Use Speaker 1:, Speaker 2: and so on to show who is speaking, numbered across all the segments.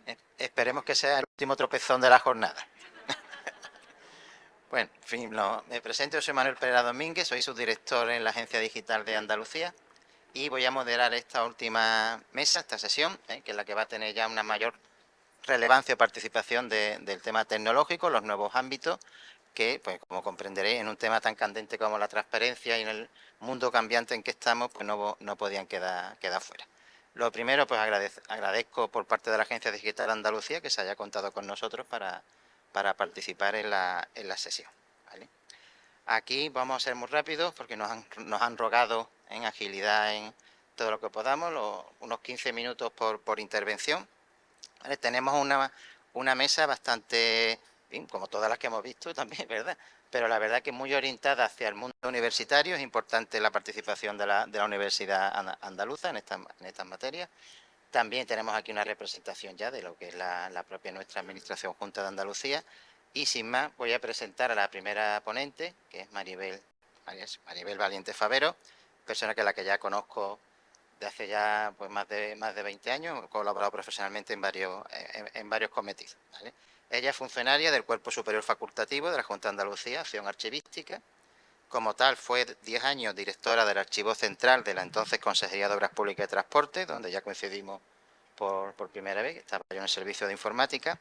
Speaker 1: Bien, esperemos que sea el último tropezón de la jornada. Bueno, en fin, me presento, yo soy Manuel Pereira Domínguez, soy subdirector en la Agencia Digital de Andalucía y voy a moderar esta última mesa, esta sesión, que es la que va a tener ya una mayor relevancia o participación del tema tecnológico, los nuevos ámbitos, que, pues como comprenderéis, en un tema tan candente como la transparencia y en el mundo cambiante en que estamos, pues no podían quedar fuera. Lo primero, pues agradezco por parte de la Agencia Digital de Andalucía que se haya contado con nosotros para participar en la sesión, ¿vale? Aquí vamos a ser muy rápidos porque nos han rogado en agilidad en todo lo que podamos, unos 15 minutos por intervención. ¿Vale? Tenemos una mesa bastante, bien, como todas las que hemos visto también, ¿verdad? Pero la verdad que muy orientada hacia el mundo universitario. Es importante la participación de la Universidad Andaluza en estas materias. También tenemos aquí una representación ya de lo que es la propia nuestra Administración Junta de Andalucía. Y sin más, voy a presentar a la primera ponente, que es Maribel Valiente Favero, persona que ya conozco de hace ya pues más de 20 años, he colaborado profesionalmente en varios cometidos, ¿vale? Ella es funcionaria del Cuerpo Superior Facultativo de la Junta de Andalucía, Acción Archivística. Como tal, fue 10 años directora del Archivo Central de la entonces Consejería de Obras Públicas y Transporte, donde ya coincidimos por primera vez, estaba yo en el servicio de informática.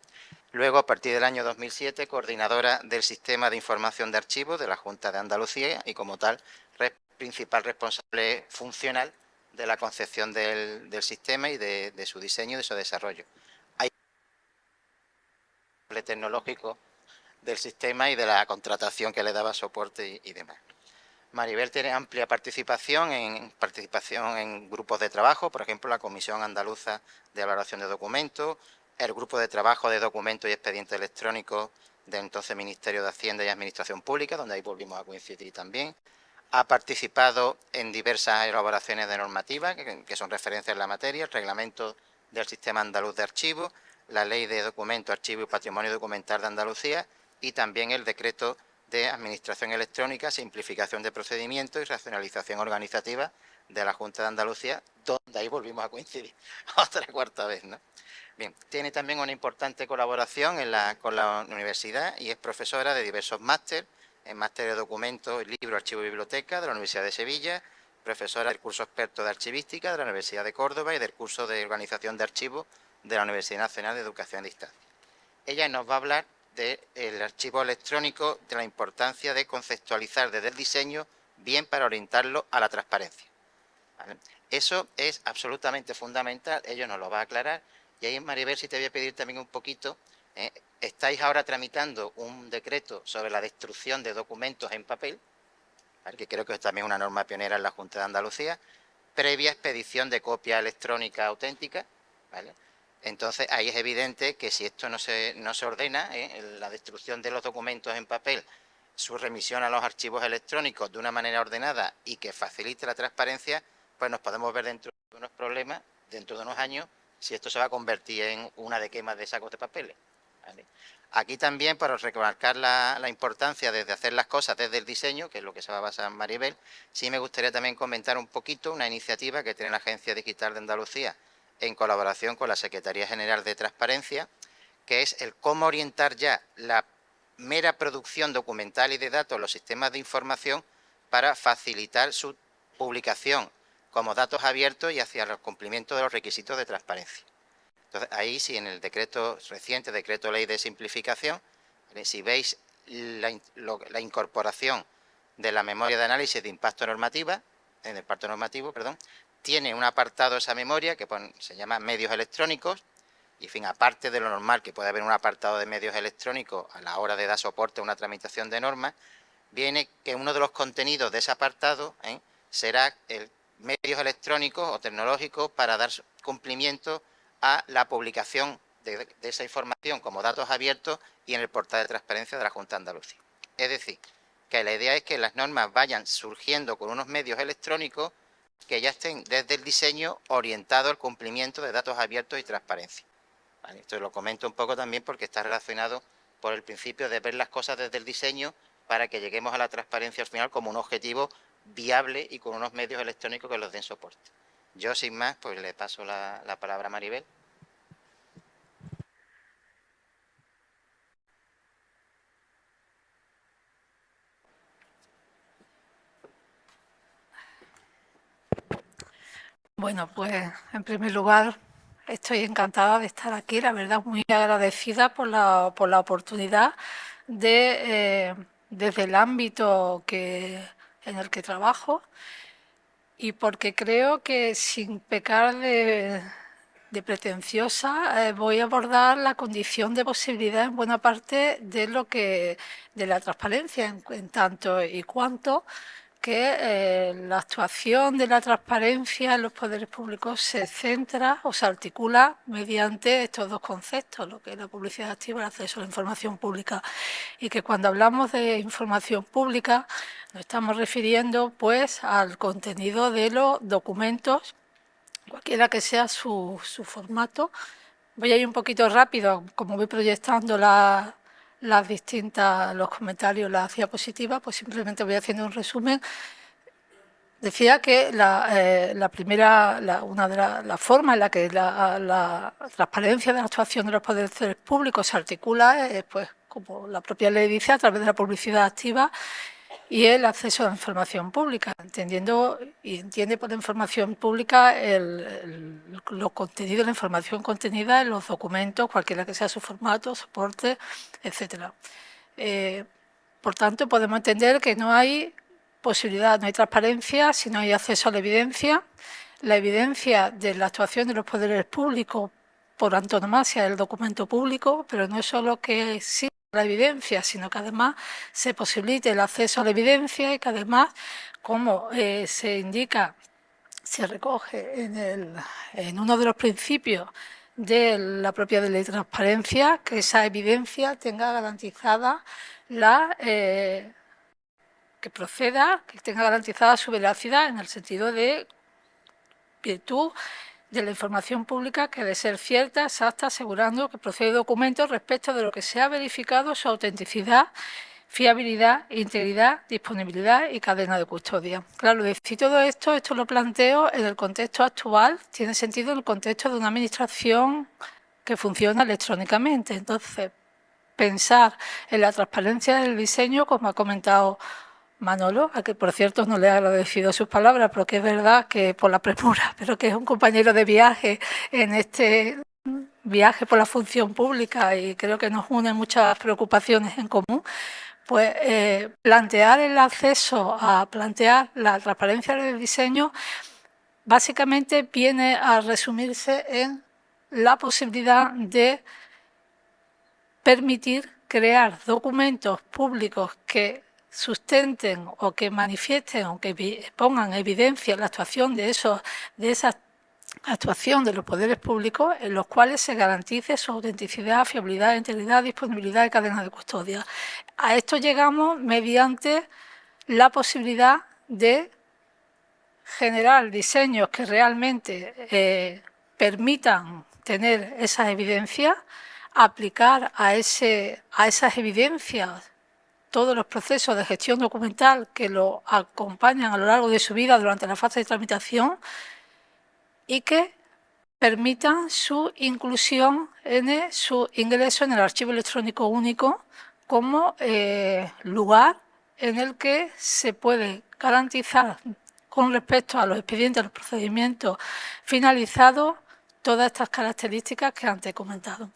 Speaker 1: Luego, a partir del año 2007, coordinadora del Sistema de Información de Archivos de la Junta de Andalucía y, como tal, principal responsable funcional de la concepción del sistema y de su diseño y de su desarrollo. Hay un tecnológico del sistema y de la contratación que le daba soporte y demás. Maribel tiene amplia participación en grupos de trabajo, por ejemplo, la Comisión Andaluza de Valoración de Documentos, el Grupo de Trabajo de Documentos y Expedientes Electrónicos del entonces Ministerio de Hacienda y Administración Pública, donde ahí volvimos a coincidir también. Ha participado en diversas elaboraciones de normativa que son referencias en la materia, el Reglamento del Sistema Andaluz de Archivos, la Ley de Documentos, Archivos y Patrimonio Documental de Andalucía y también el Decreto de Administración Electrónica, Simplificación de Procedimientos y Racionalización Organizativa de la Junta de Andalucía, donde ahí volvimos a coincidir otra cuarta vez, ¿no? Bien, tiene también una importante colaboración con la universidad y es profesora de diversos másteres, en máster de documentos, libro, archivo y biblioteca de la Universidad de Sevilla, profesora del curso experto de archivística de la Universidad de Córdoba y del curso de organización de archivos de la Universidad Nacional de Educación a Distancia. Ella nos va a hablar del archivo electrónico, de la importancia de conceptualizar desde el diseño, bien para orientarlo a la transparencia, ¿vale? Eso es absolutamente fundamental, ello nos lo va a aclarar. Y ahí, Maribel, si te voy a pedir también un poquito, estáis ahora tramitando un decreto sobre la destrucción de documentos en papel, ¿vale? Que creo que es también una norma pionera en la Junta de Andalucía, previa expedición de copia electrónica auténtica, ¿vale? Entonces, ahí es evidente que si esto no se ordena, la destrucción de los documentos en papel, su remisión a los archivos electrónicos de una manera ordenada y que facilite la transparencia, pues nos podemos ver dentro de unos problemas, dentro de unos años, si esto se va a convertir en una de quemas de sacos de papeles, ¿vale? Aquí también, para remarcar la importancia de hacer las cosas desde el diseño, que es lo que se va a basar Maribel, sí me gustaría también comentar un poquito una iniciativa que tiene la Agencia Digital de Andalucía en colaboración con la Secretaría General de Transparencia, que es el cómo orientar ya la mera producción documental y de datos en los sistemas de información para facilitar su publicación como datos abiertos y hacia el cumplimiento de los requisitos de transparencia. Entonces, ahí sí, en el decreto reciente, decreto ley de simplificación, ¿vale? Si veis la incorporación de la memoria de análisis de impacto normativa, en el parto normativo, perdón, tiene un apartado esa memoria que se llama medios electrónicos, y en fin, aparte de lo normal que puede haber un apartado de medios electrónicos a la hora de dar soporte a una tramitación de normas, viene que uno de los contenidos de ese apartado será el medios electrónicos o tecnológicos para dar cumplimiento a la publicación de esa información como datos abiertos y en el portal de transparencia de la Junta de Andalucía. Es decir, que la idea es que las normas vayan surgiendo con unos medios electrónicos que ya estén desde el diseño orientados al cumplimiento de datos abiertos y transparencia, ¿vale? Esto lo comento un poco también porque está relacionado por el principio de ver las cosas desde el diseño para que lleguemos a la transparencia al final como un objetivo viable y con unos medios electrónicos que los den soporte. Yo, sin más, pues le paso la palabra a Maribel.
Speaker 2: Bueno, pues en primer lugar estoy encantada de estar aquí, la verdad muy agradecida por la oportunidad de, desde el ámbito en el que trabajo y porque creo que sin pecar de pretenciosa voy a abordar la condición de posibilidad en buena parte de la transparencia en tanto y cuanto que la actuación de la transparencia en los poderes públicos se centra o se articula mediante estos dos conceptos, lo que es la publicidad activa y el acceso a la información pública. Y que cuando hablamos de información pública nos estamos refiriendo pues al contenido de los documentos, cualquiera que sea su formato. Voy a ir un poquito rápido, como voy proyectando los comentarios, las diapositivas, pues simplemente voy haciendo un resumen. Decía que una de las formas en la que la transparencia de la actuación de los poderes públicos se articula es, pues, como la propia ley dice, a través de la publicidad activa y el acceso a la información pública, entiende por información pública los contenidos, la información contenida en los documentos, cualquiera que sea su formato, soporte, etcétera. Por tanto, podemos entender que no hay posibilidad, no hay transparencia si no hay acceso a la evidencia. La evidencia de la actuación de los poderes públicos por antonomasia es el documento público, pero no es solo que exista la evidencia, sino que además se posibilite el acceso a la evidencia y que además, como se indica, se recoge en uno de los principios de la propia ley de transparencia, que esa evidencia tenga garantizada que tenga garantizada su veracidad en el sentido de virtud de la información pública que debe ser cierta, exacta, asegurando que procede documentos respecto de lo que se ha verificado su autenticidad, fiabilidad, integridad, disponibilidad y cadena de custodia. Claro, decir todo esto lo planteo en el contexto actual, tiene sentido en el contexto de una administración que funciona electrónicamente. Entonces, pensar en la transparencia del diseño, como ha comentado Manolo, a que por cierto no le he agradecido sus palabras, porque es verdad que por la premura, pero que es un compañero de viaje en este viaje por la función pública y creo que nos unen muchas preocupaciones en común, pues plantear la transparencia del diseño básicamente viene a resumirse en la posibilidad de permitir crear documentos públicos que sustenten o que manifiesten o que pongan en evidencia la actuación de esa actuación de los poderes públicos en los cuales se garantice su autenticidad, fiabilidad, integridad, disponibilidad y cadena de custodia. A esto llegamos mediante la posibilidad de generar diseños que realmente permitan tener esas evidencias, aplicar a esas evidencias todos los procesos de gestión documental que lo acompañan a lo largo de su vida durante la fase de tramitación y que permitan su inclusión su ingreso en el archivo electrónico único como lugar en el que se puede garantizar con respecto a los expedientes, a los procedimientos finalizados, todas estas características que antes he comentado.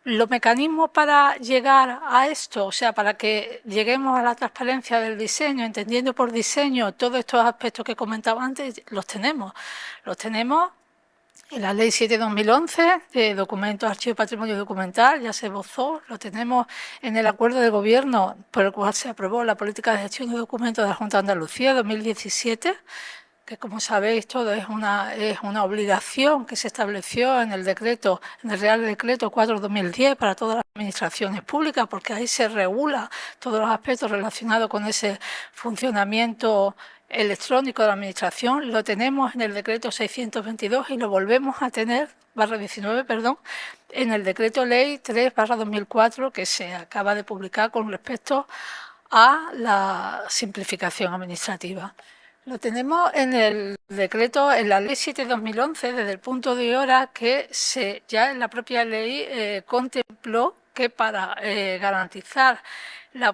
Speaker 2: Los mecanismos para llegar a esto, o sea, para que lleguemos a la transparencia del diseño, entendiendo por diseño todos estos aspectos que comentaba antes, los tenemos. Los tenemos en la Ley 7/2011 de documentos, archivo y patrimonio documental, ya se esbozó, lo tenemos en el acuerdo de gobierno por el cual se aprobó la política de gestión de documentos de la Junta de Andalucía 2017, que como sabéis todo es una obligación que se estableció en el Real Decreto 4/2010 para todas las administraciones públicas, porque ahí se regula todos los aspectos relacionados con ese funcionamiento electrónico de la administración. Lo tenemos en el decreto 622 y lo volvemos a tener, /19, perdón, en el decreto ley 3/2004 que se acaba de publicar con respecto a la simplificación administrativa. Lo tenemos en el decreto, en la ley 7/2011, desde el punto de hora que ya en la propia ley contempló que para garantizar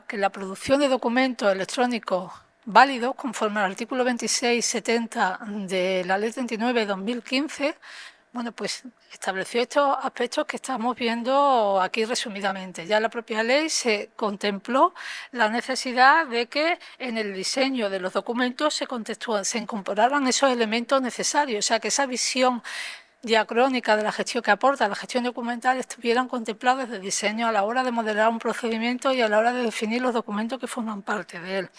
Speaker 2: que la producción de documentos electrónicos válidos conforme al artículo 2670 de la Ley 39 de 2015, bueno, pues estableció estos aspectos que estamos viendo aquí resumidamente. Ya en la propia ley se contempló la necesidad de que en el diseño de los documentos se incorporaran esos elementos necesarios, o sea, que esa visión diacrónica de la gestión que aporta la gestión documental estuvieran contemplados desde el diseño a la hora de modelar un procedimiento y a la hora de definir los documentos que forman parte de él.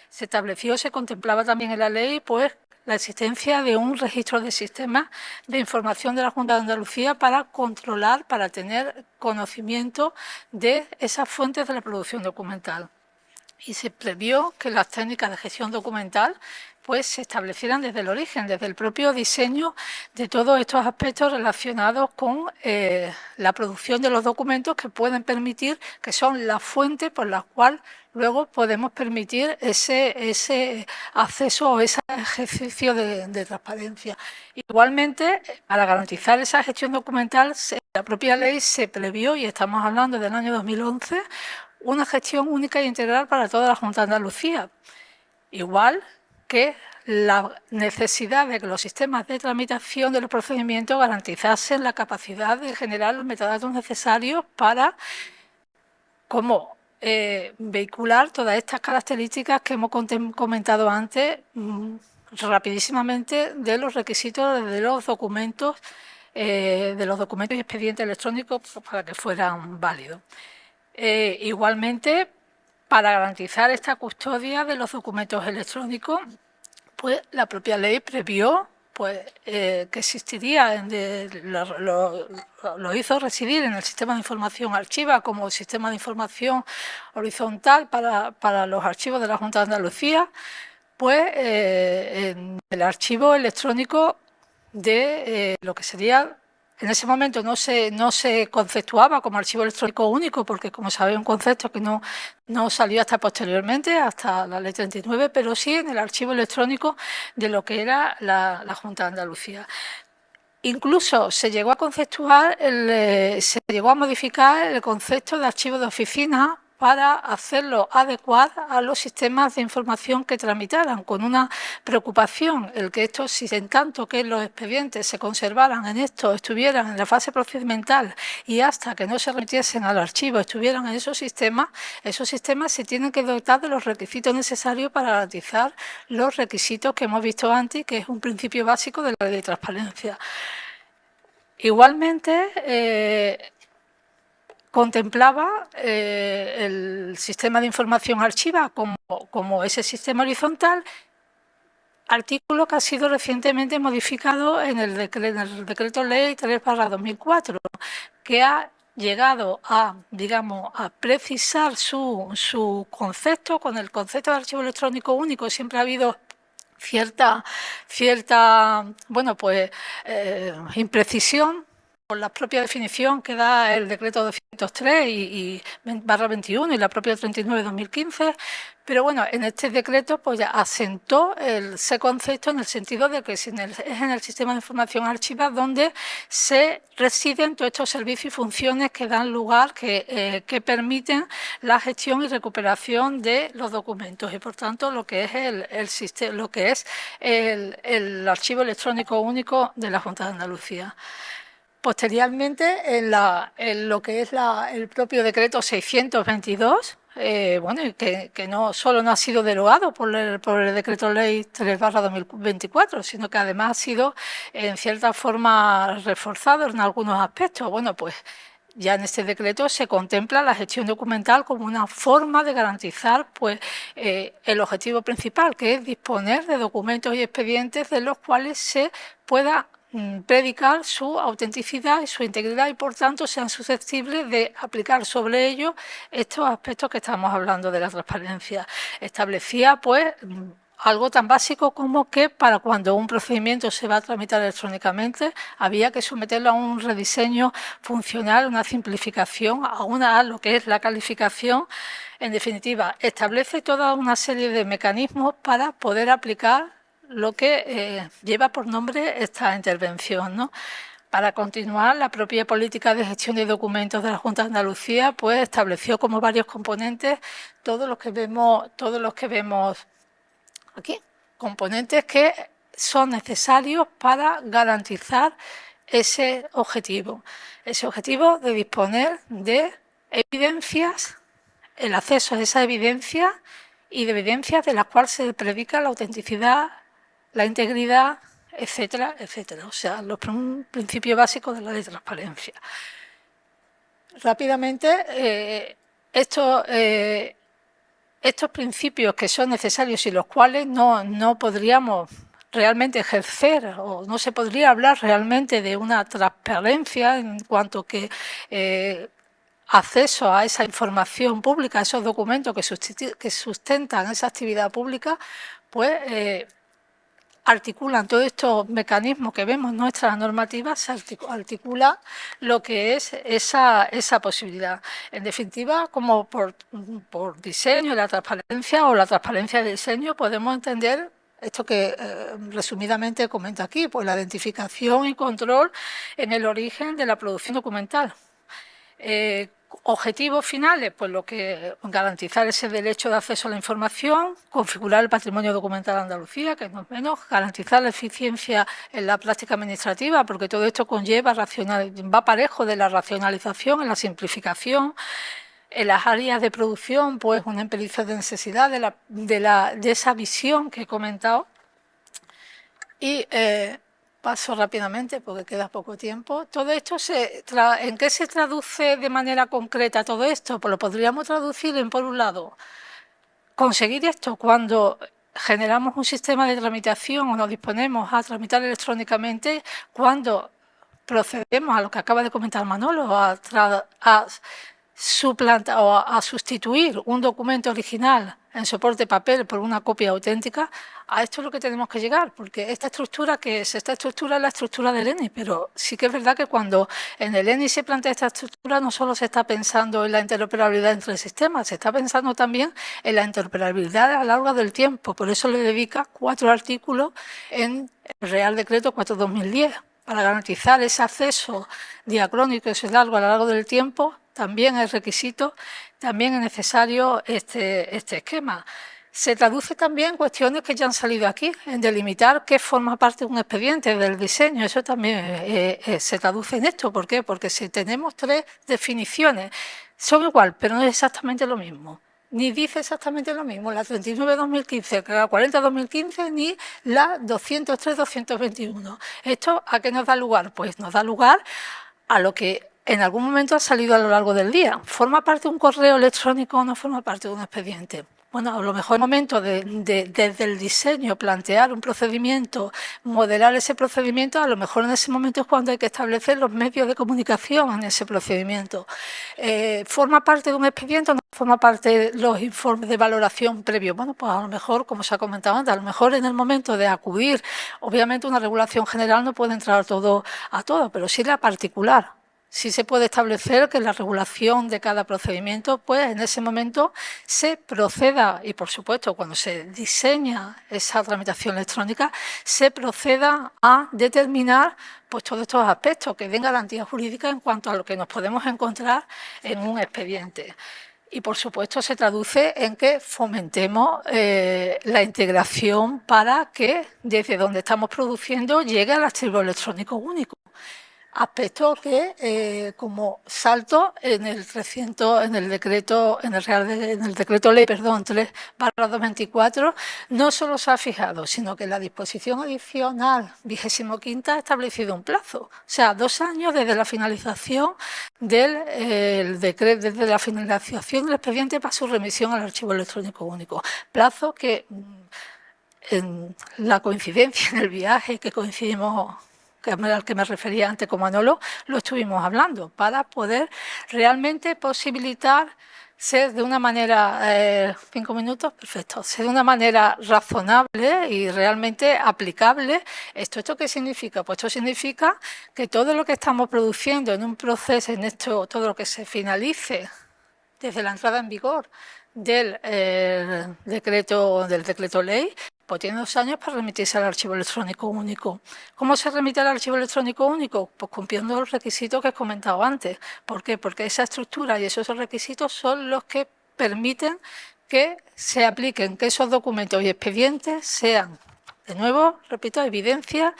Speaker 2: Se estableció, se contemplaba también en la ley, pues, la existencia de un registro de sistemas de información de la Junta de Andalucía para controlar, para tener conocimiento de esas fuentes de la producción documental. Y se previó que las técnicas de gestión documental pues se establecieran desde el origen, desde el propio diseño de todos estos aspectos relacionados con la producción de los documentos que pueden permitir, que son la fuente por la cual luego podemos permitir ese acceso o ese ejercicio de transparencia. Igualmente, para garantizar esa gestión documental, la propia ley se previó, y estamos hablando del año 2011, una gestión única e integral para toda la Junta de Andalucía, igual que la necesidad de que los sistemas de tramitación de los procedimientos garantizasen la capacidad de generar los metadatos necesarios para vehicular todas estas características que hemos comentado antes rapidísimamente de los requisitos de los documentos y expedientes electrónicos para que fueran válidos. Igualmente, para garantizar esta custodia de los documentos electrónicos, pues la propia ley previó que existiría, lo hizo residir en el sistema de información Archiva como sistema de información horizontal para los archivos de la Junta de Andalucía, pues en el archivo electrónico de lo que sería. En ese momento no se conceptuaba como archivo electrónico único, porque, como sabéis, un concepto que no salió hasta posteriormente, hasta la Ley 39, pero sí en el archivo electrónico de lo que era la Junta de Andalucía. Incluso se llegó a modificar el concepto de archivo de oficina para hacerlo adecuar a los sistemas de información que tramitaran, con una preocupación, el que estos, si en tanto que los expedientes se conservaran en esto, estuvieran en la fase procedimental y hasta que no se remitiesen al archivo estuvieran en esos sistemas se tienen que dotar de los requisitos necesarios para garantizar los requisitos que hemos visto antes, que es un principio básico de la ley de transparencia. Igualmente, contemplaba el sistema de información Archiva como ese sistema horizontal, artículo que ha sido recientemente modificado en el decreto ley 3/2004, que ha llegado a precisar su concepto. Con el concepto de archivo electrónico único siempre ha habido cierta imprecisión por la propia definición que da el decreto 203 y /21 y la propia 39/2015, pero bueno, en este decreto pues ya asentó ese concepto en el sentido de que es en el sistema de información Archiva donde se residen todos estos servicios y funciones que dan lugar, que permiten la gestión y recuperación de los documentos y por tanto lo que es el archivo electrónico único de la Junta de Andalucía. Posteriormente, en lo que es el propio decreto 622, que no solo no ha sido derogado por el decreto ley 3/2024, sino que además ha sido en cierta forma reforzado en algunos aspectos. Bueno, pues ya en este decreto se contempla la gestión documental como una forma de garantizar el objetivo principal, que es disponer de documentos y expedientes de los cuales se pueda predicar su autenticidad y su integridad y por tanto sean susceptibles de aplicar sobre ellos estos aspectos que estamos hablando de la transparencia. Establecía algo tan básico como que para cuando un procedimiento se va a tramitar electrónicamente había que someterlo a un rediseño funcional, una simplificación, a lo que es la calificación. En definitiva, establece toda una serie de mecanismos para poder aplicar lo que lleva por nombre esta intervención, ¿no? Para continuar, la propia política de gestión de documentos de la Junta de Andalucía estableció como varios componentes todos los que vemos aquí, componentes que son necesarios para garantizar ese objetivo de disponer de evidencias, el acceso a esa evidencia y de evidencias de las cuales se predica la autenticidad, la integridad, etcétera, etcétera. O sea, los principios básicos de la ley de transparencia. Rápidamente, estos principios que son necesarios y los cuales no podríamos realmente ejercer o no se podría hablar realmente de una transparencia en cuanto que acceso a esa información pública, a esos documentos que sustentan esa actividad pública, pues articulan todos estos mecanismos que vemos en nuestras normativas, se articula lo que es esa posibilidad. En definitiva, como por diseño, la transparencia o la transparencia de diseño, podemos entender esto que resumidamente comento aquí, pues la identificación y control en el origen de la producción documental. Objetivos finales, pues lo que garantizar ese derecho de acceso a la información, configurar el patrimonio documental de Andalucía, que no es menos, garantizar la eficiencia en la práctica administrativa, porque todo esto conlleva va parejo de la racionalización, en la simplificación. En las áreas de producción, pues una imperación de necesidad de esa visión que he comentado. Y paso rápidamente porque queda poco tiempo. Todo esto, ¿en qué se traduce de manera concreta todo esto? Pues lo podríamos traducir en, por un lado, conseguir esto cuando generamos un sistema de tramitación o nos disponemos a tramitar electrónicamente, cuando procedemos a lo que acaba de comentar Manolo, a suplantar o a sustituir un documento original en soporte papel por una copia auténtica. A esto es lo que tenemos que llegar, porque esta estructura es la estructura del ENI, pero sí que es verdad que cuando en el ENI se plantea esta estructura, no solo se está pensando en la interoperabilidad entre sistemas, se está pensando también en la interoperabilidad a lo largo del tiempo. Por eso le dedica 4 artículos en el Real Decreto 4/2010, para garantizar ese acceso diacrónico y ese largo a lo largo del tiempo. También es requisito, también es necesario este esquema. Se traduce también en cuestiones que ya han salido aquí, en delimitar qué forma parte de un expediente del diseño. Eso también se traduce en esto. ¿Por qué? Porque si tenemos 3 definiciones, son igual, pero no es exactamente lo mismo. Ni dice exactamente lo mismo la 39/2015 que la 40/2015, ni la 203/221. ¿Esto a qué nos da lugar? Pues nos da lugar a lo que en algún momento ha salido a lo largo del día. ¿Forma parte de un correo electrónico o no forma parte de un expediente? Bueno, a lo mejor es el momento desde el diseño plantear un procedimiento, modelar ese procedimiento, a lo mejor en ese momento es cuando hay que establecer los medios de comunicación en ese procedimiento. ¿Forma parte de un expediente o no forma parte de los informes de valoración previos? Bueno, pues a lo mejor, como se ha comentado antes, a lo mejor en el momento de acudir, obviamente una regulación general no puede entrar todo a todo, pero sí la particular. Sí se puede establecer que la regulación de cada procedimiento, pues en ese momento se proceda, y por supuesto cuando se diseña esa tramitación electrónica, se proceda a determinar pues todos estos aspectos que den garantía jurídica en cuanto a lo que nos podemos encontrar en un expediente. Y, por supuesto, se traduce en que fomentemos la integración para que, desde donde estamos produciendo, llegue al archivo electrónico único. Aspecto que, como salto en el decreto ley, 3/2024, no solo se ha fijado, sino que la disposición adicional 25ª ha establecido un plazo, o sea, 2 años desde la finalización del decreto, desde la finalización del expediente para su remisión al archivo electrónico único. Plazo que, en la coincidencia, en el viaje que coincidimos, al que me refería antes con Manolo, lo estuvimos hablando, para poder realmente posibilitar ser de una manera, 5 minutos, perfecto, ser de una manera razonable y realmente aplicable. ¿Esto qué significa? Pues esto significa que todo lo que estamos produciendo en un proceso, todo lo que se finalice desde la entrada en vigor del decreto ley, pues tiene 2 años para remitirse al archivo electrónico único. ¿Cómo se remite al archivo electrónico único? Pues cumpliendo los requisitos que he comentado antes. ¿Por qué? Porque esa estructura y esos requisitos son los que permiten que se apliquen, que esos documentos y expedientes sean, de nuevo, repito, evidencias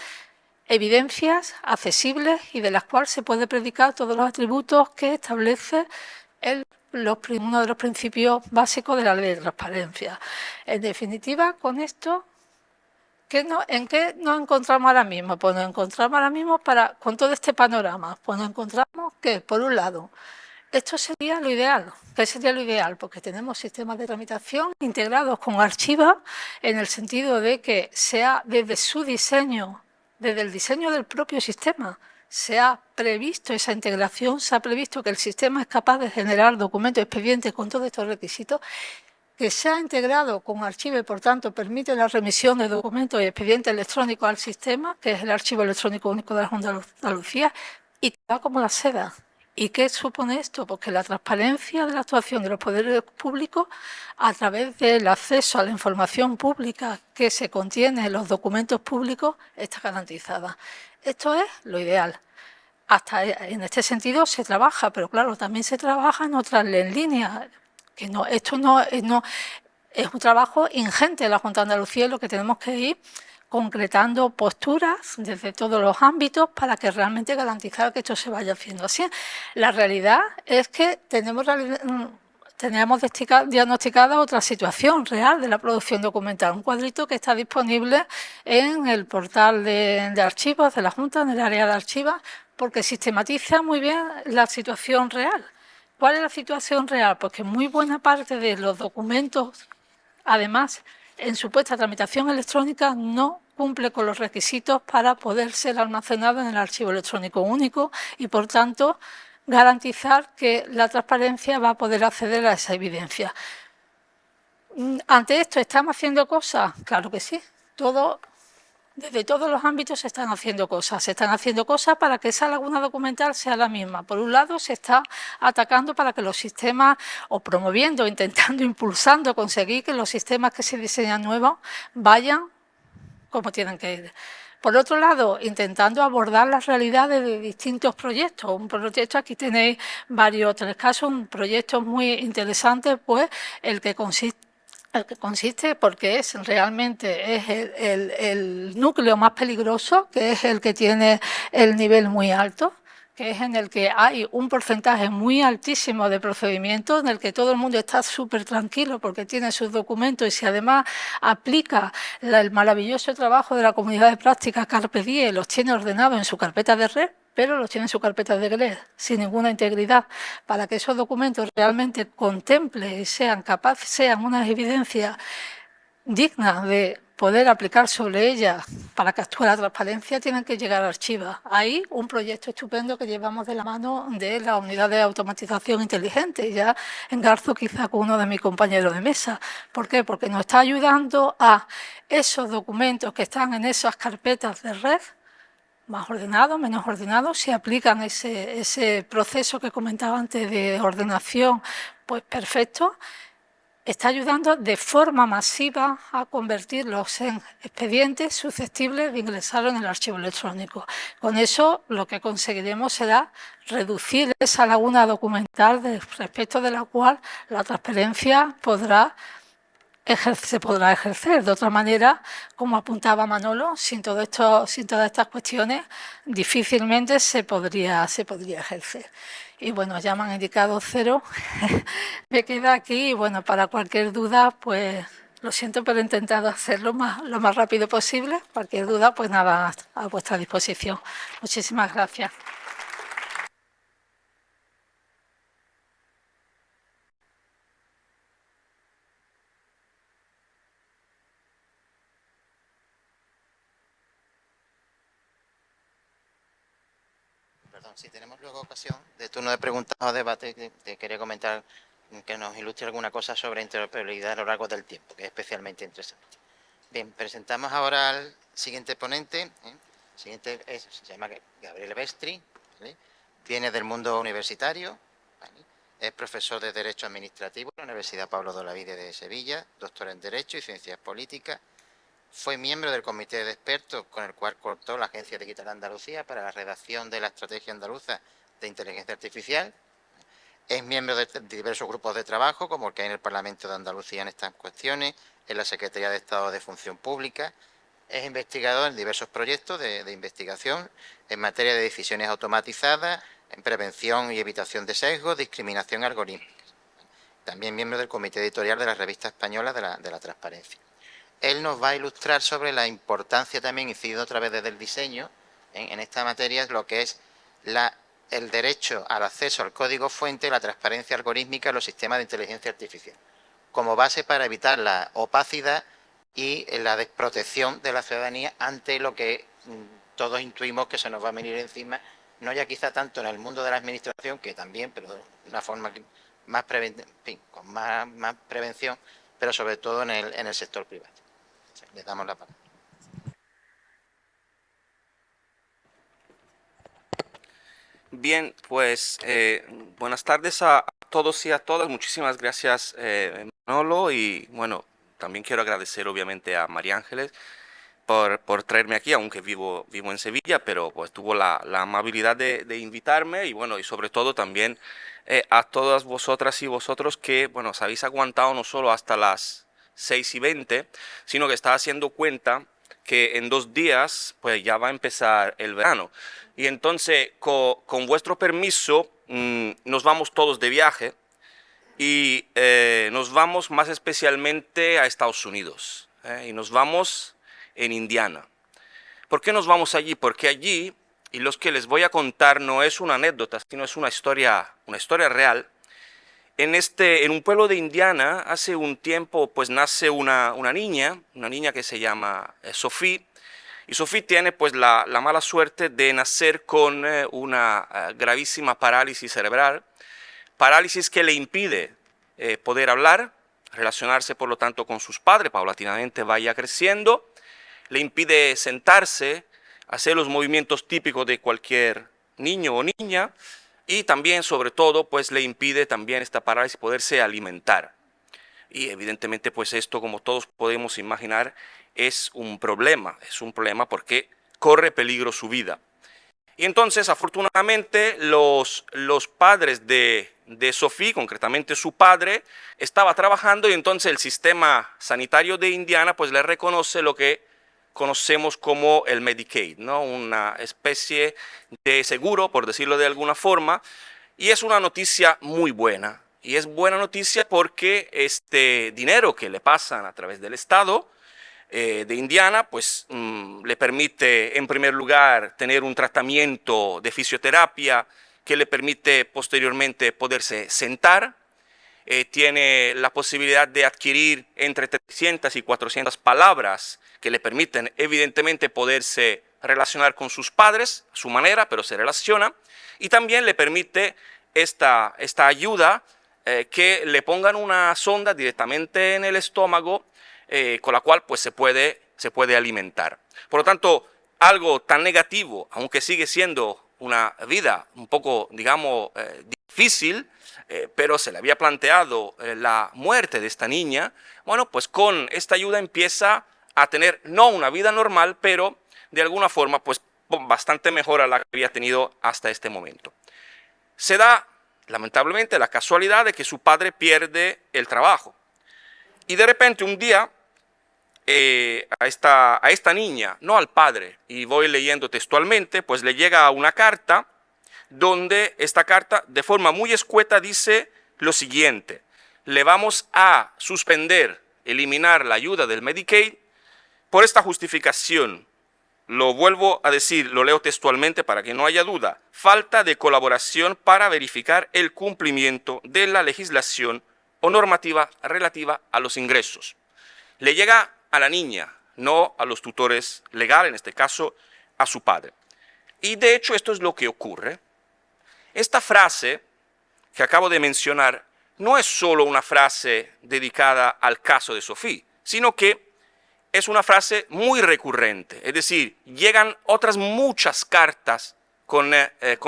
Speaker 2: accesibles y de las cuales se puede predicar todos los atributos que establece uno de los principios básicos de la ley de transparencia. En definitiva, con esto, ¿en qué nos encontramos ahora mismo? Pues nos encontramos ahora mismo con todo este panorama. Pues nos encontramos que, por un lado, esto sería lo ideal. ¿Qué sería lo ideal? Porque tenemos sistemas de tramitación integrados con Archiva, en el sentido de que sea desde su diseño, desde el diseño del propio sistema, se ha previsto esa integración, se ha previsto que el sistema es capaz de generar documentos, expedientes con todos estos requisitos, que se ha integrado con Archiva y, por tanto, permite la remisión de documentos y expedientes electrónicos al sistema, que es el Archivo Electrónico Único de la Junta de Andalucía, y que va como la seda. ¿Y qué supone esto? Pues que la transparencia de la actuación de los poderes públicos a través del acceso a la información pública que se contiene en los documentos públicos está garantizada. Esto es lo ideal. Hasta en este sentido se trabaja, pero claro, también se trabaja en otras líneas. Que no, esto no es un trabajo ingente de la Junta de Andalucía y lo que tenemos que ir concretando posturas desde todos los ámbitos para que realmente garantizar que esto se vaya haciendo así. La realidad es que tenemos diagnosticada otra situación real de la producción documental, un cuadrito que está disponible en el portal de archivos de la Junta, en el área de archivos, porque sistematiza muy bien la situación real. ¿Cuál es la situación real? Pues que muy buena parte de los documentos, además, en su puesta tramitación electrónica no cumple con los requisitos para poder ser almacenado en el archivo electrónico único y, por tanto, garantizar que la transparencia va a poder acceder a esa evidencia. ¿Ante esto estamos haciendo cosas? Claro que sí. Desde todos los ámbitos se están haciendo cosas. Se están haciendo cosas para que esa laguna documental sea la misma. Por un lado, se está atacando para que los sistemas, o promoviendo, intentando, impulsando, conseguir que los sistemas que se diseñan nuevos vayan como tienen que ir. Por otro lado, intentando abordar las realidades de distintos proyectos. Un proyecto, aquí tenéis varios, 3 casos, un proyecto muy interesante, pues el que consiste porque realmente es el núcleo más peligroso, que es el que tiene el nivel muy alto, que es en el que hay un porcentaje muy altísimo de procedimientos, en el que todo el mundo está súper tranquilo porque tiene sus documentos y si además aplica el maravilloso trabajo de la comunidad de práctica Carpe Diem, los tiene ordenados en su carpeta de red, pero los tiene en su carpeta de red sin ninguna integridad, para que esos documentos realmente contemplen y sean unas evidencias dignas de poder aplicar sobre ellas para que actúe la transparencia, tienen que llegar a Archiva. Hay un proyecto estupendo que llevamos de la mano de la unidad de automatización inteligente. Ya engarzo quizá con uno de mis compañeros de mesa. ¿Por qué? Porque nos está ayudando a esos documentos que están en esas carpetas de red, más ordenados, menos ordenados, si aplican ese proceso que comentaba antes de ordenación, pues perfecto. Está ayudando de forma masiva a convertirlos en expedientes susceptibles de ingresar en el archivo electrónico. Con eso lo que conseguiremos será reducir esa laguna documental respecto de la cual la transparencia se podrá ejercer. De otra manera, como apuntaba Manolo, sin todas estas cuestiones difícilmente se podría ejercer. Y bueno, ya me han indicado 0, me queda aquí y bueno, para cualquier duda, pues lo siento, pero he intentado hacerlo lo más rápido posible. Cualquier duda, pues nada, a vuestra disposición. Muchísimas gracias.
Speaker 1: Perdón, si tenemos luego ocasión de turno de preguntas o debate, te quería comentar que nos ilustre alguna cosa sobre interoperabilidad a lo largo del tiempo, que es especialmente interesante. Bien, presentamos ahora al siguiente ponente. El siguiente se llama Gabriel Bestri, ¿vale? Viene del mundo universitario, ¿vale? Es profesor de Derecho Administrativo en la Universidad Pablo de Olavide de Sevilla, doctor en Derecho y Ciencias Políticas. Fue miembro del comité de expertos con el cual contó la Agencia Digital de Andalucía para la redacción de la Estrategia Andaluza de Inteligencia Artificial. Es miembro de diversos grupos de trabajo, como el que hay en el Parlamento de Andalucía en estas cuestiones, en la Secretaría de Estado de Función Pública. Es investigador en diversos proyectos de investigación en materia de decisiones automatizadas, en prevención y evitación de sesgos, discriminación algorítmica. También miembro del comité editorial de la Revista Española de la Transparencia. Él nos va a ilustrar sobre la importancia también, incidiendo otra vez desde el diseño, en esta materia, lo que es el derecho al acceso al código fuente y la transparencia algorítmica en los sistemas de inteligencia artificial, como base para evitar la opacidad y la desprotección de la ciudadanía ante lo que todos intuimos que se nos va a venir encima, no ya quizá tanto en el mundo de la administración, que también, pero de una forma más con más prevención, pero sobre todo en el sector privado. Les damos la palabra.
Speaker 3: Bien, pues buenas tardes a todos y a todas. Muchísimas gracias, Manolo, y bueno, también quiero agradecer obviamente a María Ángeles por traerme aquí, aunque vivo en Sevilla, pero pues tuvo la amabilidad de invitarme y bueno, y sobre todo también a todas vosotras y vosotros que, bueno, os habéis aguantado no solo hasta las 6:20, sino que estaba haciendo cuenta que en 2 días pues ya va a empezar el verano. Y entonces, con vuestro permiso, nos vamos todos de viaje y nos vamos más especialmente a Estados Unidos, y nos vamos en Indiana. ¿Por qué nos vamos allí? Porque allí, y los que les voy a contar no es una anécdota, sino es una historia real. En un pueblo de Indiana, hace un tiempo, pues nace una niña que se llama Sophie, y Sophie tiene pues la mala suerte de nacer con una gravísima parálisis cerebral, parálisis que le impide poder hablar, relacionarse por lo tanto con sus padres, paulatinamente vaya creciendo, le impide sentarse, hacer los movimientos típicos de cualquier niño o niña, y también, sobre todo, pues le impide también esta parálisis poderse alimentar. Y evidentemente, pues esto, como todos podemos imaginar, es un problema porque corre peligro su vida. Y entonces, afortunadamente, los padres de Sophie, concretamente su padre, estaba trabajando y entonces el sistema sanitario de Indiana pues le reconoce lo que conocemos como el Medicaid, ¿no? Una especie de seguro, por decirlo de alguna forma, y es una noticia muy buena. Y es buena noticia porque este dinero que le pasan a través del Estado de Indiana, pues le permite, en primer lugar, tener un tratamiento de fisioterapia que le permite posteriormente poderse sentar. Tiene la posibilidad de adquirir entre 300 y 400 palabras que le permiten evidentemente poderse relacionar con sus padres a su manera, pero se relaciona, y también le permite esta ayuda que le pongan una sonda directamente en el estómago con la cual pues se puede alimentar. Por lo tanto, algo tan negativo, aunque sigue siendo una vida un poco, digamos, difícil, pero se le había planteado la muerte de esta niña, bueno, pues con esta ayuda empieza a tener no una vida normal, pero de alguna forma pues bastante mejor a la que había tenido hasta este momento. Se da, lamentablemente, la casualidad de que su padre pierde el trabajo. Y de repente un día a esta niña, no al padre, y voy leyendo textualmente, pues le llega una carta donde esta carta de forma muy escueta dice lo siguiente: le vamos a suspender, eliminar la ayuda del Medicaid por esta justificación. Lo vuelvo a decir, lo leo textualmente para que no haya duda: falta de colaboración para verificar el cumplimiento de la legislación o normativa relativa a los ingresos. Le llega a la niña, no a los tutores legales, en este caso a su padre. Y de hecho esto es lo que ocurre. Esta frase que acabo de mencionar no es solo una frase dedicada al caso de Sophie, sino que es una frase muy recurrente. Es decir, llegan otras muchas cartas con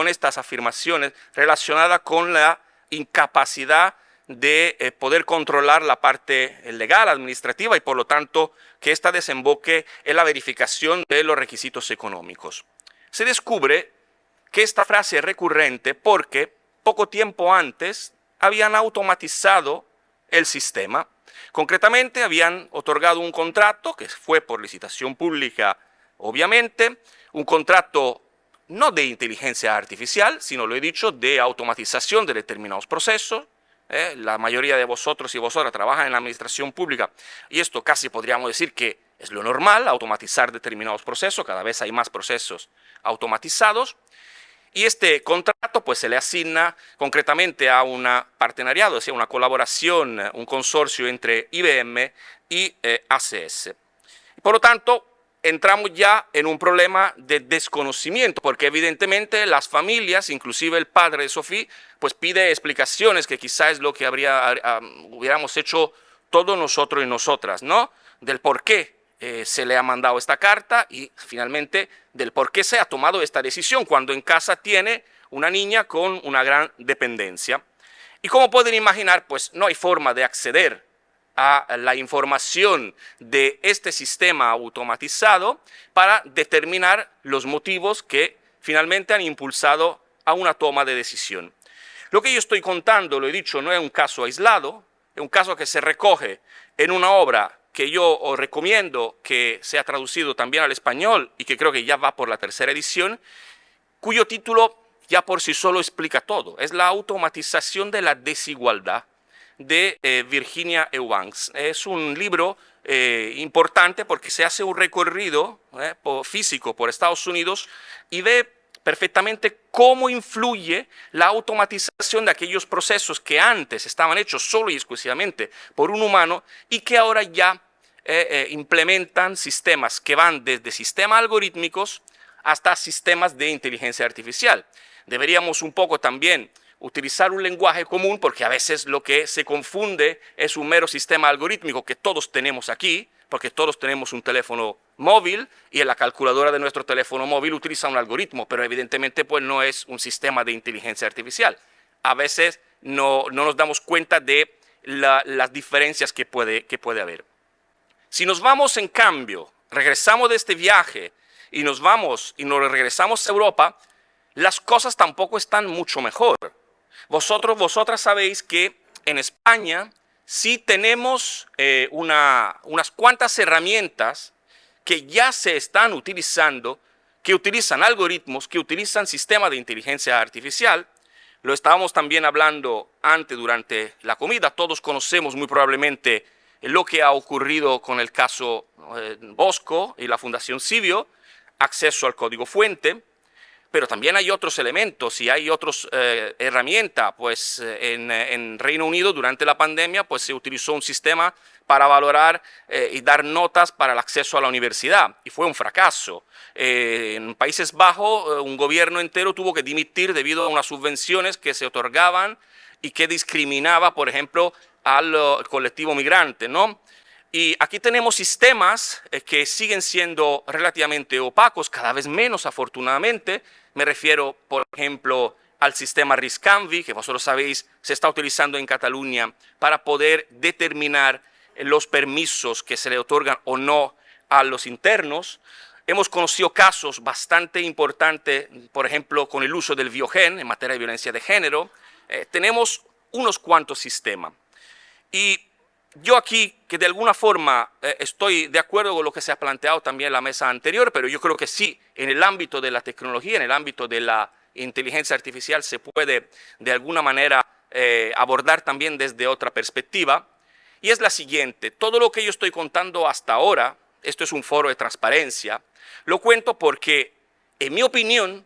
Speaker 3: estas afirmaciones relacionadas con la incapacidad de poder controlar la parte legal, administrativa, y por lo tanto que ésta desemboque en la verificación de los requisitos económicos. Se descubre que esta frase es recurrente porque poco tiempo antes habían automatizado el sistema. Concretamente, habían otorgado un contrato que fue por licitación pública, obviamente, un contrato no de inteligencia artificial, sino, lo he dicho, de automatización de determinados procesos. La mayoría de vosotros y vosotras trabajan en la administración pública y esto casi podríamos decir que es lo normal, automatizar determinados procesos, cada vez hay más procesos automatizados. Y este contrato pues se le asigna concretamente a un partenariado, es decir, una colaboración, un consorcio entre IBM y ACS. Por lo tanto, entramos ya en un problema de desconocimiento, porque evidentemente las familias, inclusive el padre de Sofía, pues pide explicaciones que quizás es lo que hubiéramos hecho todos nosotros y nosotras, ¿no? Del por qué se le ha mandado esta carta y finalmente del por qué se ha tomado esta decisión cuando en casa tiene una niña con una gran dependencia. Y como pueden imaginar, pues no hay forma de acceder a la información de este sistema automatizado para determinar los motivos que finalmente han impulsado a una toma de decisión. Lo que yo estoy contando, lo he dicho, no es un caso aislado, es un caso que se recoge en una obra que yo os recomiendo que sea traducido también al español y que creo que ya va por la tercera edición, cuyo título ya por sí solo explica todo. Es la automatización de la desigualdad de Virginia Eubanks. Es un libro importante porque se hace un recorrido físico por Estados Unidos y ve perfectamente cómo influye la automatización de aquellos procesos que antes estaban hechos solo y exclusivamente por un humano y que ahora ya implementan sistemas que van desde sistemas algorítmicos hasta sistemas de inteligencia artificial. Deberíamos un poco también utilizar un lenguaje común porque a veces lo que se confunde es un mero sistema algorítmico que todos tenemos aquí, porque todos tenemos un teléfono móvil y en la calculadora de nuestro teléfono móvil utiliza un algoritmo, pero evidentemente pues no es un sistema de inteligencia artificial. A veces no nos damos cuenta de las diferencias que puede haber. Si nos vamos en cambio, regresamos de este viaje y nos regresamos a Europa, las cosas tampoco están mucho mejor. Vosotras sabéis que en España sí tenemos unas cuantas herramientas que ya se están utilizando, que utilizan algoritmos, que utilizan sistemas de inteligencia artificial. Lo estábamos también hablando antes durante la comida. Todos conocemos muy probablemente lo que ha ocurrido con el caso Bosco y la Fundación Civio, acceso al código fuente. Pero también hay otros elementos y hay otras herramientas. Pues en Reino Unido durante la pandemia pues se utilizó un sistema para valorar y dar notas para el acceso a la universidad y fue un fracaso. En Países Bajos un gobierno entero tuvo que dimitir debido a unas subvenciones que se otorgaban y que discriminaba, por ejemplo, al colectivo migrante, ¿no? Y aquí tenemos sistemas que siguen siendo relativamente opacos, cada vez menos afortunadamente. Me refiero, por ejemplo, al sistema Riscanvi, que vosotros sabéis se está utilizando en Cataluña para poder determinar los permisos que se le otorgan o no a los internos. Hemos conocido casos bastante importantes, por ejemplo, con el uso del Biogen en materia de violencia de género. Tenemos unos cuantos sistemas. Y yo aquí, que de alguna forma estoy de acuerdo con lo que se ha planteado también en la mesa anterior, pero yo creo que sí, en el ámbito de la tecnología, en el ámbito de la inteligencia artificial, se puede de alguna manera abordar también desde otra perspectiva, y es la siguiente: todo lo que yo estoy contando hasta ahora, esto es un foro de transparencia, lo cuento porque, en mi opinión,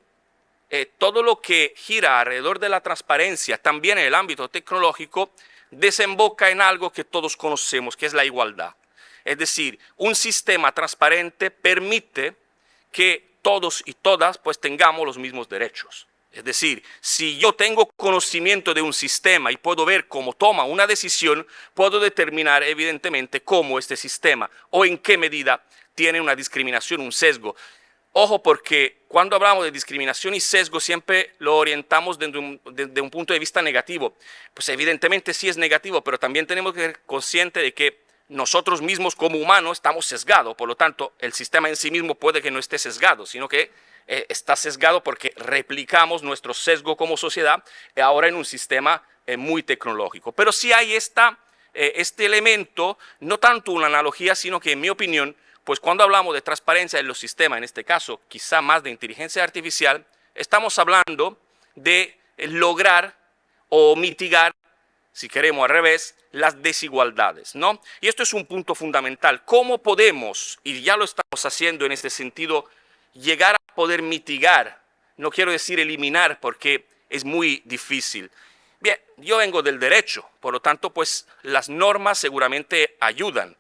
Speaker 3: todo lo que gira alrededor de la transparencia, también en el ámbito tecnológico, desemboca en algo que todos conocemos, que es la igualdad. Es decir, un sistema transparente permite que todos y todas pues tengamos los mismos derechos. Es decir, si yo tengo conocimiento de un sistema y puedo ver cómo toma una decisión, puedo determinar evidentemente cómo este sistema o en qué medida tiene una discriminación, un sesgo. Ojo, porque cuando hablamos de discriminación y sesgo siempre lo orientamos desde un punto de vista negativo. Pues evidentemente sí es negativo, pero también tenemos que ser conscientes de que nosotros mismos como humanos estamos sesgados. Por lo tanto, el sistema en sí mismo puede que no esté sesgado, sino que está sesgado porque replicamos nuestro sesgo como sociedad ahora en un sistema muy tecnológico. Pero sí hay este elemento, no tanto una analogía, sino que en mi opinión, pues cuando hablamos de transparencia en los sistemas, en este caso quizá más de inteligencia artificial, estamos hablando de lograr o mitigar, si queremos al revés, las desigualdades, ¿no? Y esto es un punto fundamental. ¿Cómo podemos, y ya lo estamos haciendo en este sentido, llegar a poder mitigar? No quiero decir eliminar porque es muy difícil. Bien, yo vengo del derecho, por lo tanto, pues las normas seguramente ayudan.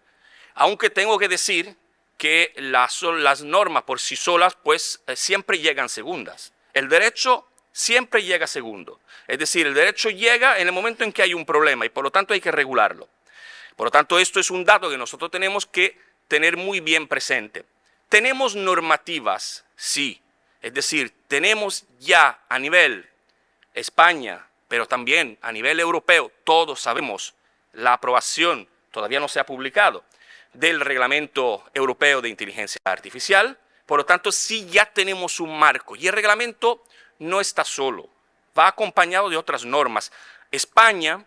Speaker 3: Aunque tengo que decir que las normas por sí solas, pues siempre llegan segundas. El derecho siempre llega segundo. Es decir, el derecho llega en el momento en que hay un problema y por lo tanto hay que regularlo. Por lo tanto, esto es un dato que nosotros tenemos que tener muy bien presente. ¿Tenemos normativas? Sí. Es decir, tenemos ya a nivel España, pero también a nivel europeo, todos sabemos, la aprobación todavía no se ha publicado del Reglamento Europeo de Inteligencia Artificial. Por lo tanto, sí ya tenemos un marco y el reglamento no está solo, va acompañado de otras normas. España,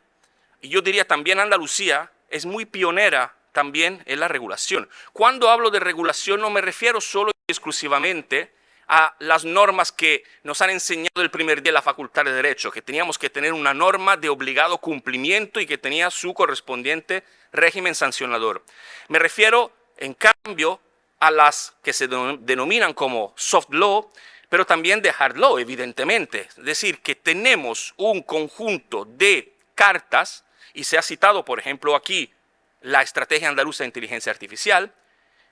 Speaker 3: y yo diría también Andalucía, es muy pionera también en la regulación. Cuando hablo de regulación no me refiero solo y exclusivamente a las normas que nos han enseñado el primer día en la Facultad de Derecho, que teníamos que tener una norma de obligado cumplimiento y que tenía su correspondiente régimen sancionador. Me refiero, en cambio, a las que se denominan como soft law, pero también de hard law, evidentemente. Es decir, que tenemos un conjunto de cartas, y se ha citado, por ejemplo, aquí la Estrategia Andaluza de Inteligencia Artificial,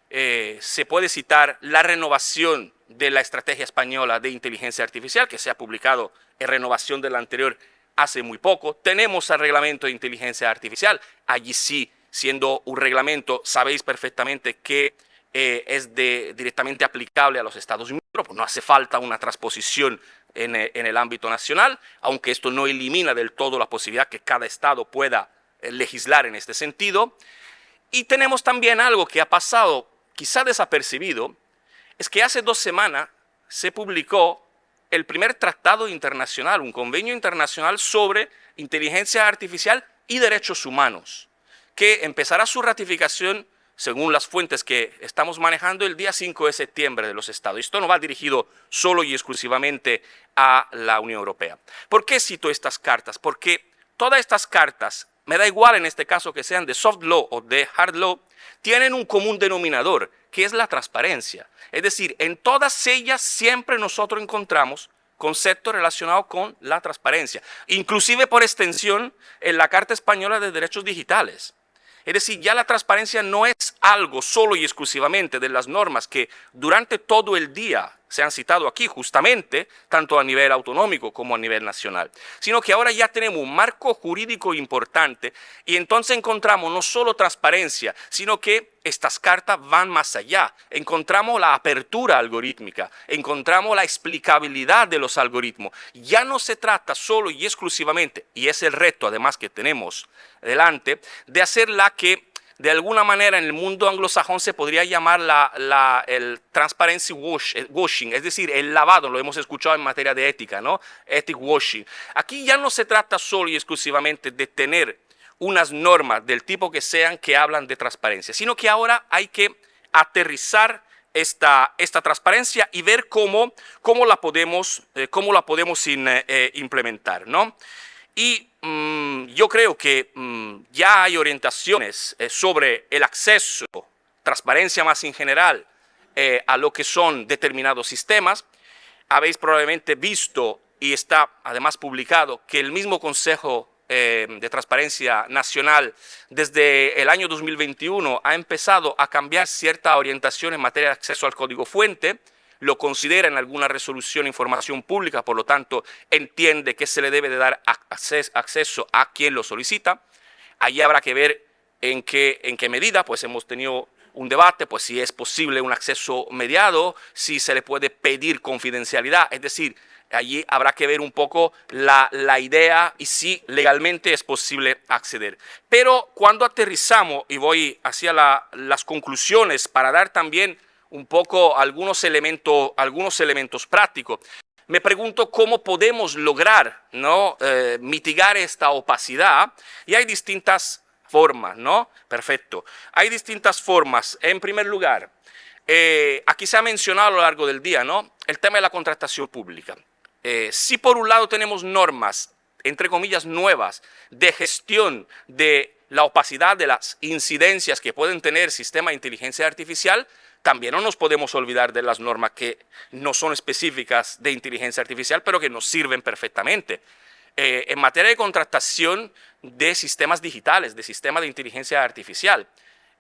Speaker 3: se puede citar la renovación de la Estrategia Española de Inteligencia Artificial, que se ha publicado en renovación de la anterior hace muy poco. Tenemos el Reglamento de Inteligencia Artificial, allí sí, siendo un reglamento, sabéis perfectamente que es directamente aplicable a los Estados miembros, pues no hace falta una transposición en el ámbito nacional, aunque esto no elimina del todo la posibilidad que cada Estado pueda legislar en este sentido. Y tenemos también algo que ha pasado quizá desapercibido, es que hace 2 semanas se publicó el primer tratado internacional, un convenio internacional sobre inteligencia artificial y derechos humanos, que empezará su ratificación, según las fuentes que estamos manejando, el día 5 de septiembre de los Estados. Esto no va dirigido solo y exclusivamente a la Unión Europea. ¿Por qué cito estas cartas? Porque todas estas cartas, me da igual en este caso que sean de soft law o de hard law, tienen un común denominador, que es la transparencia. Es decir, en todas ellas siempre nosotros encontramos conceptos relacionados con la transparencia, inclusive por extensión en la Carta Española de Derechos Digitales. Es decir, ya la transparencia no es algo solo y exclusivamente de las normas que durante todo el día se han citado aquí, justamente, tanto a nivel autonómico como a nivel nacional, sino que ahora ya tenemos un marco jurídico importante y entonces encontramos no solo transparencia, sino que estas cartas van más allá. Encontramos la apertura algorítmica, encontramos la explicabilidad de los algoritmos. Ya no se trata solo y exclusivamente, y es el reto además que tenemos delante, de hacer la que de alguna manera en el mundo anglosajón se podría llamar el transparency washing, es decir, el lavado, lo hemos escuchado en materia de ética, ¿no? Ethic washing. Aquí ya no se trata solo y exclusivamente de tener unas normas del tipo que sean que hablan de transparencia, sino que ahora hay que aterrizar esta transparencia y ver cómo la podemos implementar, ¿no? Y yo creo que ya hay orientaciones sobre el acceso, transparencia más en general, a lo que son determinados sistemas. Habéis probablemente visto, y está además publicado, que el mismo Consejo de Transparencia Nacional desde el año 2021 ha empezado a cambiar cierta orientación en materia de acceso al código fuente. Lo considera en alguna resolución información pública, por lo tanto entiende que se le debe de dar acceso a quien lo solicita. Allí habrá que ver en qué medida, pues hemos tenido un debate, pues si es posible un acceso mediado, si se le puede pedir confidencialidad, es decir, allí habrá que ver un poco la idea y si legalmente es posible acceder. Pero cuando aterrizamos, y voy hacia las conclusiones para dar también un poco algunos elementos prácticos. Me pregunto cómo podemos lograr, ¿no?, mitigar esta opacidad, y hay distintas formas, ¿no? Perfecto. Hay distintas formas. En primer lugar, aquí se ha mencionado a lo largo del día, ¿no?, el tema de la contratación pública. Si por un lado tenemos normas, entre comillas, nuevas de gestión de la opacidad, de las incidencias que pueden tener sistemas de inteligencia artificial, también no nos podemos olvidar de las normas que no son específicas de inteligencia artificial, pero que nos sirven perfectamente. En materia de contratación de sistemas digitales, de sistemas de inteligencia artificial,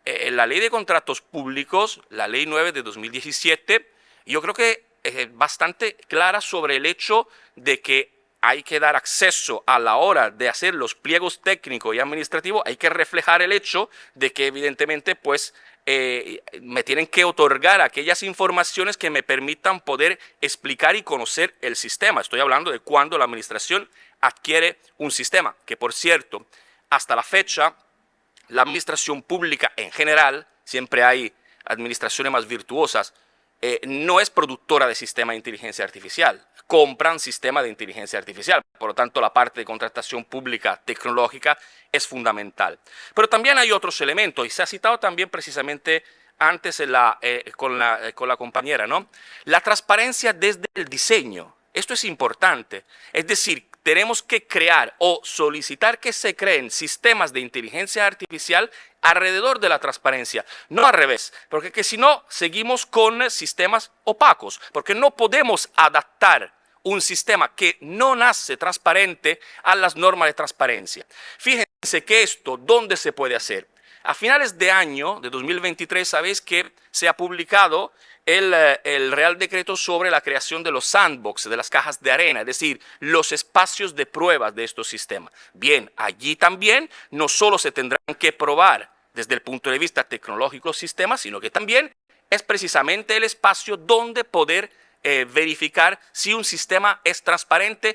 Speaker 3: la ley de contratos públicos, la ley 9 de 2017, yo creo que es bastante clara sobre el hecho de que hay que dar acceso a la hora de hacer los pliegos técnicos y administrativos, hay que reflejar el hecho de que evidentemente pues me tienen que otorgar aquellas informaciones que me permitan poder explicar y conocer el sistema. Estoy hablando de cuando la administración adquiere un sistema, que por cierto, hasta la fecha, la administración pública en general, siempre hay administraciones más virtuosas, no es productora de sistema de inteligencia artificial, compran sistema de inteligencia artificial. Por lo tanto, la parte de contratación pública tecnológica es fundamental. Pero también hay otros elementos, y se ha citado también precisamente antes con la compañera, ¿no? La transparencia desde el diseño. Esto es importante. Es decir, tenemos que crear o solicitar que se creen sistemas de inteligencia artificial alrededor de la transparencia, no al revés, porque que si no seguimos con sistemas opacos, porque no podemos adaptar un sistema que no nace transparente a las normas de transparencia. Fíjense que esto, ¿dónde se puede hacer? A finales de año de 2023, sabéis que se ha publicado el Real Decreto sobre la creación de los sandbox, de las cajas de arena, es decir, los espacios de pruebas de estos sistemas. Bien, allí también no solo se tendrán que probar desde el punto de vista tecnológico los sistemas, sino que también es precisamente el espacio donde poder verificar si un sistema es transparente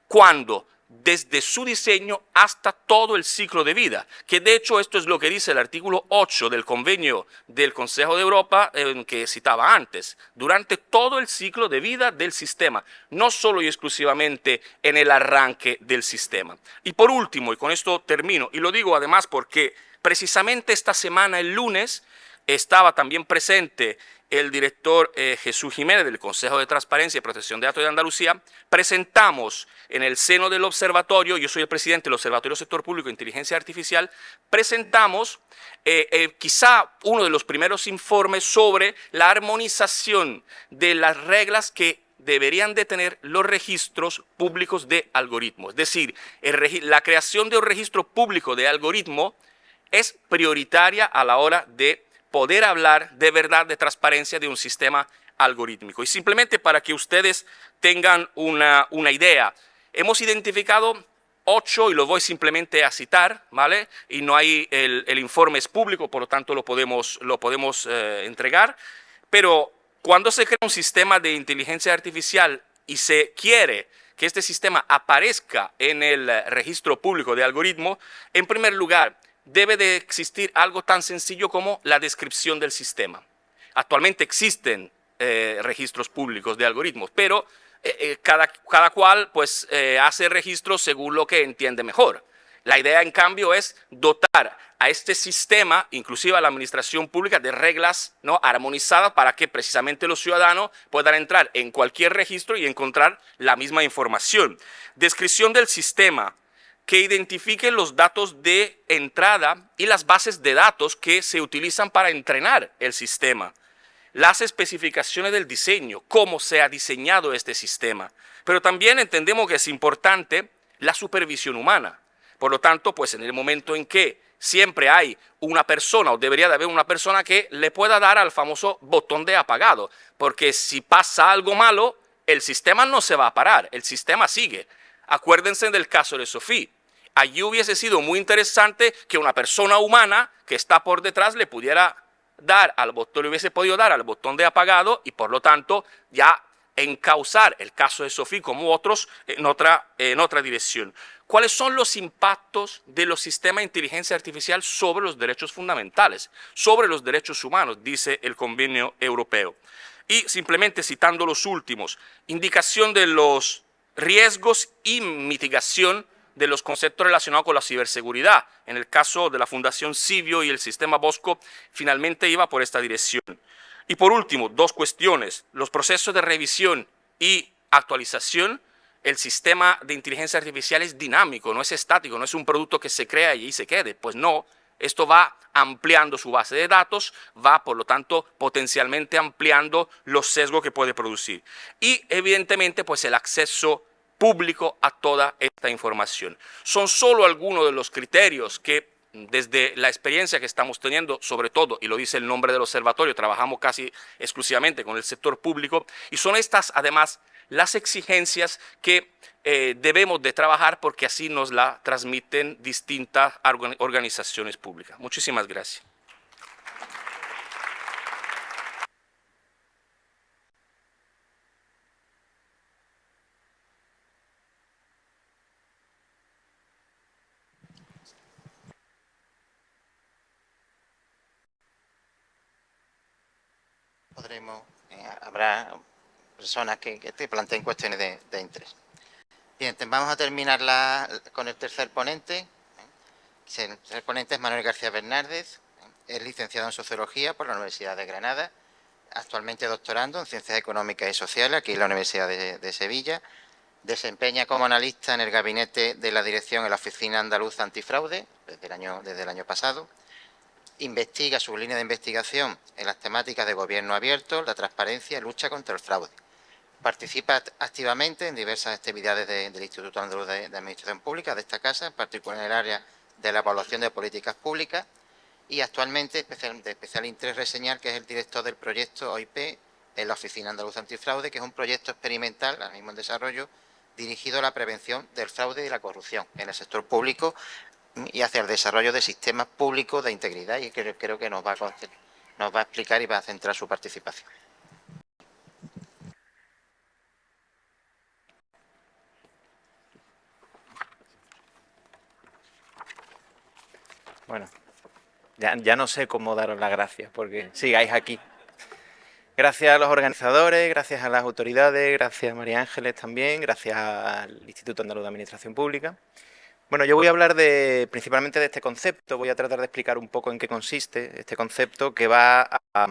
Speaker 3: cuando desde su diseño hasta todo el ciclo de vida, que de hecho esto es lo que dice el artículo 8 del convenio del Consejo de Europa que citaba antes, durante todo el ciclo de vida del sistema, no solo y exclusivamente en el arranque del sistema. Y por último, y con esto termino, y lo digo además porque precisamente esta semana, el lunes, estaba también presente el director Jesús Jiménez del Consejo de Transparencia y Protección de Datos de Andalucía. Presentamos en el seno del observatorio, yo soy el presidente del Observatorio Sector Público de Inteligencia Artificial, presentamos quizá uno de los primeros informes sobre la armonización de las reglas que deberían de tener los registros públicos de algoritmos. Es decir, la creación de un registro público de algoritmo es prioritaria a la hora de poder hablar de verdad de transparencia de un sistema algorítmico. Y simplemente para que ustedes tengan una idea, hemos identificado 8 y lo voy simplemente a citar, ¿vale? Y no hay, el informe es público, por lo tanto lo podemos entregar, pero cuando se crea un sistema de inteligencia artificial y se quiere que este sistema aparezca en el registro público de algoritmos, en primer lugar, debe de existir algo tan sencillo como la descripción del sistema. Actualmente existen registros públicos de algoritmos, pero cada cual pues, hace registros según lo que entiende mejor. La idea, en cambio, es dotar a este sistema, inclusive a la administración pública, de reglas, ¿no?, armonizadas para que precisamente los ciudadanos puedan entrar en cualquier registro y encontrar la misma información. Descripción del sistema, que identifiquen los datos de entrada y las bases de datos que se utilizan para entrenar el sistema. Las especificaciones del diseño, cómo se ha diseñado este sistema. Pero también entendemos que es importante la supervisión humana. Por lo tanto, pues en el momento en que siempre hay una persona, o debería de haber una persona que le pueda dar al famoso botón de apagado, porque si pasa algo malo, el sistema no se va a parar, el sistema sigue. Acuérdense del caso de Sofía. Allí hubiese sido muy interesante que una persona humana que está por detrás le pudiera dar al botón, le hubiese podido dar al botón de apagado y por lo tanto ya encauzar el caso de Sophie como otros en otra dirección. ¿Cuáles son los impactos de los sistemas de inteligencia artificial sobre los derechos fundamentales, sobre los derechos humanos, dice el Convenio Europeo? Y simplemente citando los últimos, indicación de los riesgos y mitigación de los conceptos relacionados con la ciberseguridad. En el caso de la Fundación Civio y el sistema Bosco, finalmente iba por esta dirección. Y por último, dos cuestiones, los procesos de revisión y actualización. El sistema de inteligencia artificial es dinámico, no es estático, no es un producto que se crea y ahí se quede. Pues no, esto va ampliando su base de datos, va, por lo tanto, potencialmente ampliando los sesgos que puede producir. Y, evidentemente, pues el acceso público a toda esta información. Son solo algunos de los criterios que, desde la experiencia que estamos teniendo, sobre todo, y lo dice el nombre del observatorio, trabajamos casi exclusivamente con el sector público, y son estas, además, las exigencias que debemos de trabajar porque así nos la transmiten distintas organizaciones públicas. Muchísimas gracias.
Speaker 1: Habrá personas que te planteen cuestiones de interés. Bien, vamos a terminar con el tercer ponente. El tercer ponente es Manuel García Bernárdez, es licenciado en Sociología por la Universidad de Granada, actualmente doctorando en Ciencias Económicas y Sociales, aquí en la Universidad de Sevilla. Desempeña como analista en el gabinete de la dirección en la Oficina Andaluza Antifraude desde el año pasado. Investiga su línea de investigación en las temáticas de gobierno abierto, la transparencia y lucha contra el fraude. Participa activamente en diversas actividades del Instituto Andaluz de Administración Pública de esta casa, en particular en el área de la evaluación de políticas públicas, y actualmente de especial interés reseñar que es el director del proyecto OIP en la Oficina Andaluza Antifraude, que es un proyecto experimental, ahora mismo en desarrollo, dirigido a la prevención del fraude y la corrupción en el sector público y hacia el desarrollo de sistemas públicos de integridad, y creo que nos va a explicar y va a centrar su participación.
Speaker 4: Bueno, ya no sé cómo daros las gracias, porque sigáis aquí. Gracias a los organizadores, gracias a las autoridades, gracias a María Ángeles también, gracias al Instituto Andaluz de Administración Pública. Bueno, yo voy a hablar principalmente de este concepto, voy a tratar de explicar un poco en qué consiste este concepto que va a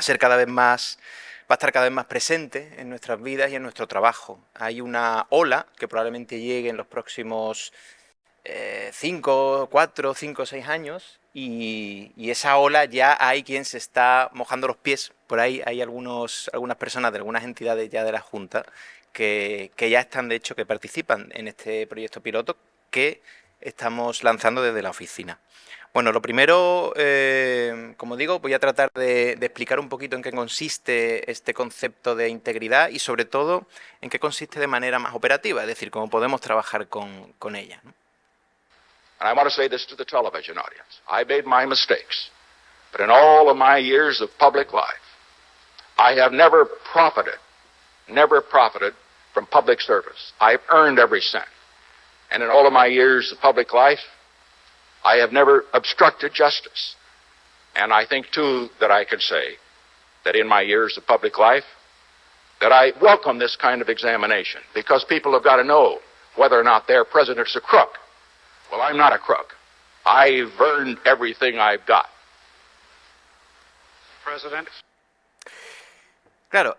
Speaker 4: ser cada vez más, va a estar cada vez más presente en nuestras vidas y en nuestro trabajo. Hay una ola que probablemente llegue en los próximos 4, 5, 6 años y esa ola ya hay quien se está mojando los pies. Por ahí hay algunas personas de algunas entidades ya de la Junta que ya están, de hecho, que participan en este proyecto piloto que estamos lanzando desde la oficina. Bueno, lo primero, como digo, voy a tratar de explicar un poquito en qué consiste este concepto de integridad y, sobre todo, en qué consiste de manera más operativa, es decir, cómo podemos trabajar con ella, ¿no?
Speaker 5: And I want to say this to the television audience. I made my mistakes, but in all of my years of public life, I have never profited from public service. I've earned every cent. And in all of my years of public life, I have never obstructed justice. And I think, too, that I can say that in my years of public life, that I welcome this kind of examination, because people have got to know whether or not their president's a crook. Well, I'm not a crook. I've earned everything I've got. President.
Speaker 4: Claro,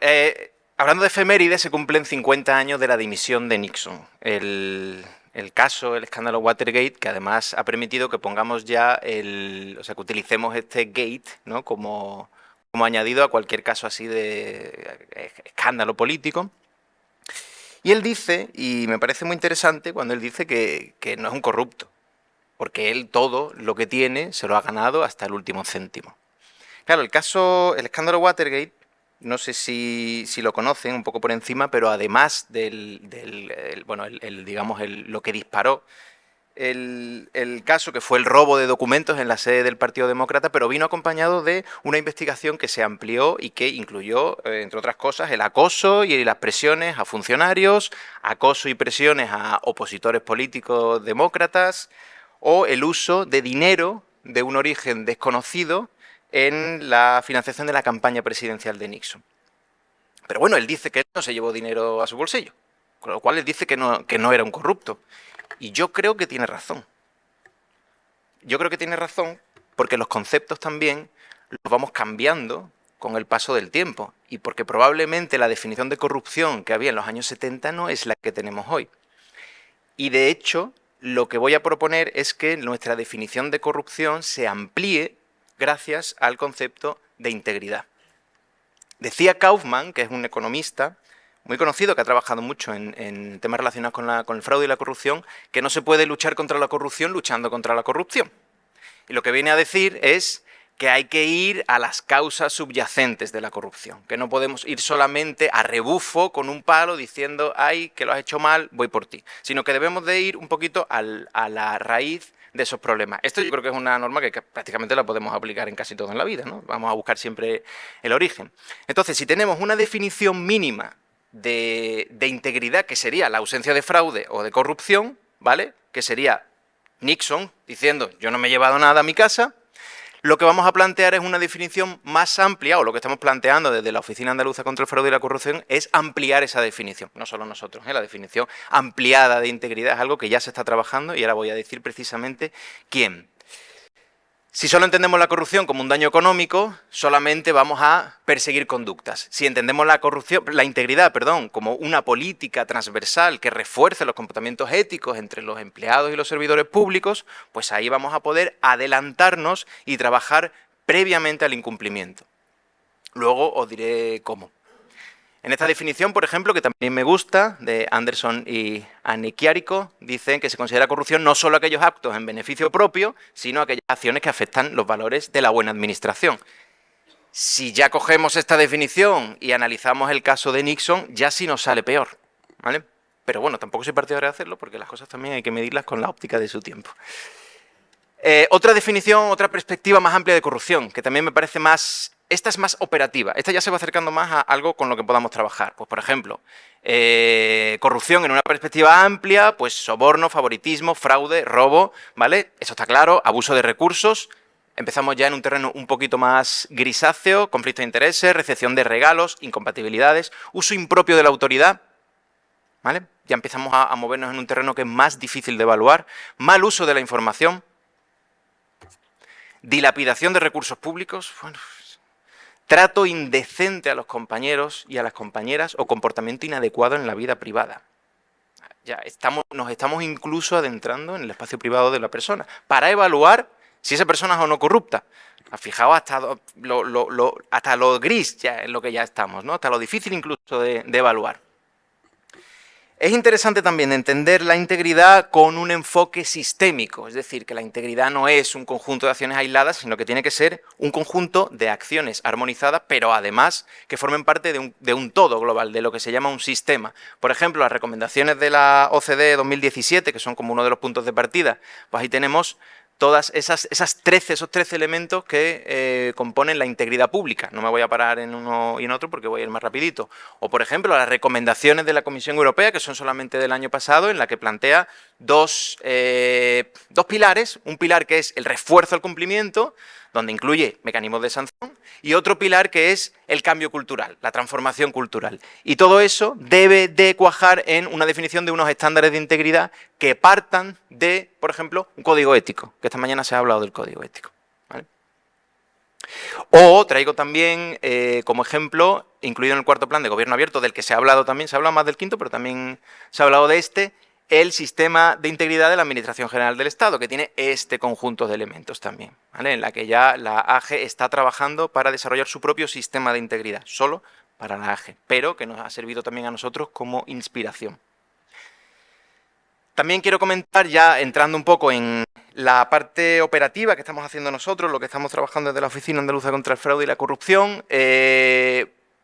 Speaker 4: hablando de efemérides, se cumplen 50 años de la dimisión de Nixon. El caso, el escándalo Watergate, que además ha permitido que pongamos ya o sea, que utilicemos este gate, ¿no?, como añadido a cualquier caso así de escándalo político. Y él dice, y me parece muy interesante cuando él dice que no es un corrupto, porque él todo lo que tiene se lo ha ganado hasta el último céntimo. Claro, el escándalo Watergate, no sé si lo conocen un poco por encima, pero además digamos, lo que disparó el caso que fue el robo de documentos en la sede del Partido Demócrata, pero vino acompañado de una investigación que se amplió y que incluyó, entre otras cosas, el acoso y las presiones a funcionarios, acoso y presiones a opositores políticos demócratas, o el uso de dinero de un origen desconocido en la financiación de la campaña presidencial de Nixon. Pero bueno, él dice que no se llevó dinero a su bolsillo, con lo cual él dice que no era un corrupto. Y yo creo que tiene razón. Yo creo que tiene razón porque los conceptos también los vamos cambiando con el paso del tiempo y porque probablemente la definición de corrupción que había en los años 70 no es la que tenemos hoy. Y de hecho, lo que voy a proponer es que nuestra definición de corrupción se amplíe gracias al concepto de integridad. Decía Kaufman, que es un economista muy conocido, que ha trabajado mucho en temas relacionados con el fraude y la corrupción, que no se puede luchar contra la corrupción luchando contra la corrupción. Y lo que viene a decir es que hay que ir a las causas subyacentes de la corrupción, que no podemos ir solamente a rebufo con un palo diciendo, ay, que lo has hecho mal, voy por ti, sino que debemos de ir un poquito a la raíz de esos problemas. Esto yo creo que es una norma que prácticamente la podemos aplicar en casi todo en la vida, ¿no? Vamos a buscar siempre el origen. Entonces, si tenemos una definición mínima de integridad, que sería la ausencia de fraude o de corrupción, ¿vale? Que sería Nixon diciendo, yo no me he llevado nada a mi casa. Lo que vamos a plantear es una definición más amplia, o lo que estamos planteando desde la Oficina Andaluza contra el Fraude y la Corrupción es ampliar esa definición, no solo nosotros, la definición ampliada de integridad es algo que ya se está trabajando y ahora voy a decir precisamente quién. Si solo entendemos la corrupción como un daño económico, solamente vamos a perseguir conductas. Si entendemos la integridad, como una política transversal que refuerce los comportamientos éticos entre los empleados y los servidores públicos, pues ahí vamos a poder adelantarnos y trabajar previamente al incumplimiento. Luego os diré cómo. En esta definición, por ejemplo, que también me gusta, de Anderson y Aniquiarico, dicen que se considera corrupción no solo aquellos actos en beneficio propio, sino aquellas acciones que afectan los valores de la buena administración. Si ya cogemos esta definición y analizamos el caso de Nixon, ya sí nos sale peor, ¿vale? Pero bueno, tampoco soy partidario de hacerlo porque las cosas también hay que medirlas con la óptica de su tiempo. Otra definición, otra perspectiva más amplia de corrupción, que también me parece más... Esta es más operativa, esta ya se va acercando más a algo con lo que podamos trabajar. Pues, por ejemplo, corrupción en una perspectiva amplia, pues soborno, favoritismo, fraude, robo, ¿vale? Eso está claro, abuso de recursos. Empezamos ya en un terreno un poquito más grisáceo, conflicto de intereses, recepción de regalos, incompatibilidades, uso impropio de la autoridad, ¿vale? Ya empezamos a movernos en un terreno que es más difícil de evaluar, mal uso de la información, dilapidación de recursos públicos, bueno, trato indecente a los compañeros y a las compañeras o comportamiento inadecuado en la vida privada. Ya nos estamos incluso adentrando en el espacio privado de la persona para evaluar si esa persona es o no corrupta. Fijaos hasta lo gris ya en lo que ya estamos, ¿no? Hasta lo difícil incluso de evaluar. Es interesante también entender la integridad con un enfoque sistémico, es decir, que la integridad no es un conjunto de acciones aisladas, sino que tiene que ser un conjunto de acciones armonizadas, pero además que formen parte de un todo global, de lo que se llama un sistema. Por ejemplo, las recomendaciones de la OCDE 2017, que son como uno de los puntos de partida, pues ahí tenemos todas esos 13 elementos que componen la integridad pública. No me voy a parar en uno y en otro porque voy a ir más rapidito. O, por ejemplo, las recomendaciones de la Comisión Europea, que son solamente del año pasado, en la que plantea dos pilares. Un pilar que es el refuerzo al cumplimiento, donde incluye mecanismos de sanción, y otro pilar que es el cambio cultural, la transformación cultural. Y todo eso debe de cuajar en una definición de unos estándares de integridad que partan de, por ejemplo, un código ético, que esta mañana se ha hablado del código ético, ¿vale? O traigo también como ejemplo, incluido en el cuarto plan de gobierno abierto, del que se ha hablado también, se ha hablado más del quinto, pero también se ha hablado de este, el sistema de integridad de la Administración General del Estado, que tiene este conjunto de elementos también, ¿vale? En la que ya la AGE está trabajando para desarrollar su propio sistema de integridad, solo para la AGE, pero que nos ha servido también a nosotros como inspiración. También quiero comentar, ya entrando un poco en la parte operativa que estamos haciendo nosotros, lo que estamos trabajando desde la Oficina Andaluza contra el Fraude y la Corrupción,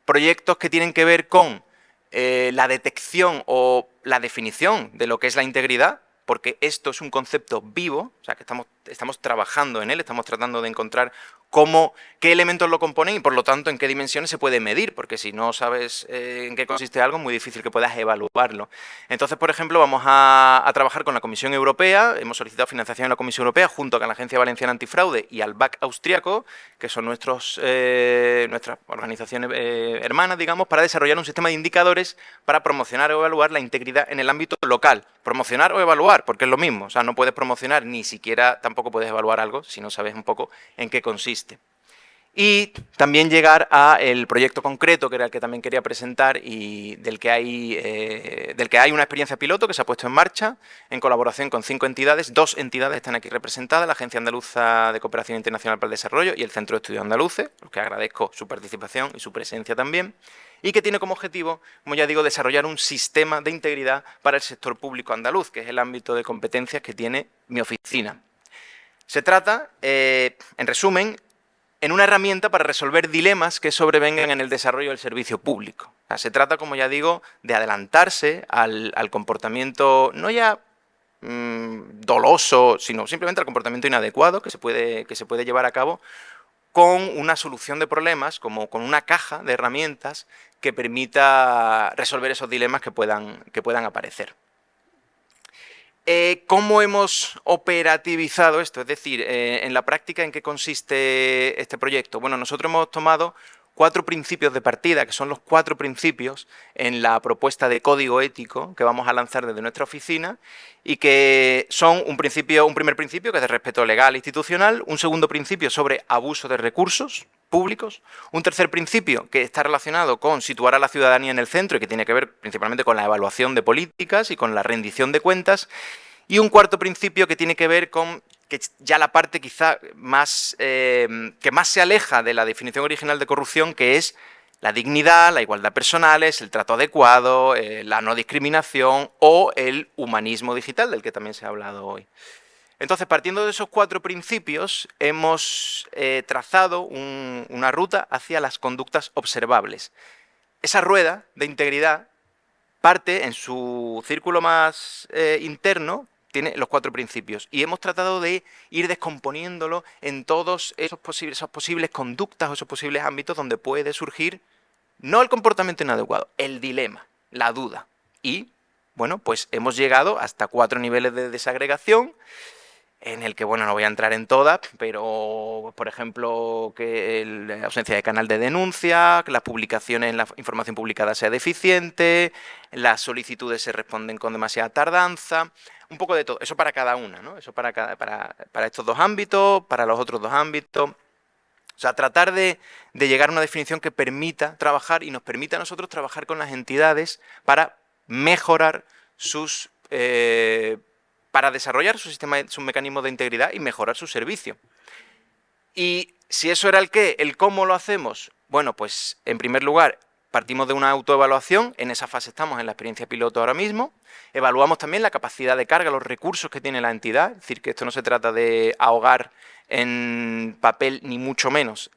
Speaker 4: proyectos que tienen que ver con la detección o la definición de lo que es la integridad, porque esto es un concepto vivo, o sea, que estamos trabajando en él, estamos tratando de encontrar qué elementos lo componen y, por lo tanto, en qué dimensiones se puede medir, porque si no sabes en qué consiste algo, es muy difícil que puedas evaluarlo. Entonces, por ejemplo, vamos a trabajar con la Comisión Europea, hemos solicitado financiación en la Comisión Europea junto con la Agencia Valenciana Antifraude y al BAC austriaco, que son nuestras organizaciones hermanas, digamos, para desarrollar un sistema de indicadores para promocionar o evaluar la integridad en el ámbito local. Promocionar o evaluar, porque es lo mismo, o sea, no puedes promocionar ni siquiera tampoco puedes evaluar algo si no sabes un poco en qué consiste. Y también llegar al proyecto concreto, que era el que también quería presentar y del que hay una experiencia piloto que se ha puesto en marcha en colaboración con 5 entidades. 2 entidades están aquí representadas, la Agencia Andaluza de Cooperación Internacional para el Desarrollo y el Centro de Estudios Andaluces, a los que agradezco su participación y su presencia también, y que tiene como objetivo, como ya digo, desarrollar un sistema de integridad para el sector público andaluz, que es el ámbito de competencias que tiene mi oficina. Se trata, en resumen, en una herramienta para resolver dilemas que sobrevengan en el desarrollo del servicio público. O sea, se trata, como ya digo, de adelantarse al comportamiento, no ya doloso, sino simplemente al comportamiento inadecuado que se puede llevar a cabo con una solución de problemas, como con una caja de herramientas que permita resolver esos dilemas que puedan aparecer. ¿Cómo hemos operativizado esto? Es decir, en la práctica, ¿en qué consiste este proyecto? Bueno, nosotros hemos tomado 4 principios de partida, que son los 4 principios en la propuesta de código ético que vamos a lanzar desde nuestra oficina y que son un primer principio que es de respeto legal e institucional, un segundo principio sobre abuso de recursos públicos, un tercer principio que está relacionado con situar a la ciudadanía en el centro y que tiene que ver principalmente con la evaluación de políticas y con la rendición de cuentas, y un cuarto principio que tiene que ver con que ya la parte quizá que más se aleja de la definición original de corrupción, que es la dignidad, la igualdad personales, el trato adecuado, la no discriminación o el humanismo digital, del que también se ha hablado hoy. Entonces, partiendo de esos 4 principios, hemos trazado una ruta hacia las conductas observables. Esa rueda de integridad parte en su círculo más interno, tiene los 4 principios, y hemos tratado de ir descomponiéndolo en todos esas posibles conductas o esos posibles ámbitos donde puede surgir no el comportamiento inadecuado, el dilema, la duda. Y, bueno, pues hemos llegado hasta 4 niveles de desagregación, en el que, bueno, no voy a entrar en todas, pero, por ejemplo, que la ausencia de canal de denuncia, que las publicaciones, la información publicada sea deficiente, las solicitudes se responden con demasiada tardanza, un poco de todo. Eso para cada una, ¿no? Eso para estos 2 ámbitos, para los otros 2 ámbitos. O sea, tratar de llegar a una definición que permita trabajar y nos permita a nosotros trabajar con las entidades para mejorar para desarrollar sus mecanismos de integridad y mejorar su servicio. Y si eso era el qué, el cómo lo hacemos, bueno, pues en primer lugar partimos de una autoevaluación, en esa fase estamos en la experiencia piloto ahora mismo, evaluamos también la capacidad de carga, los recursos que tiene la entidad, es decir, que esto no se trata de ahogar en papel ni mucho menos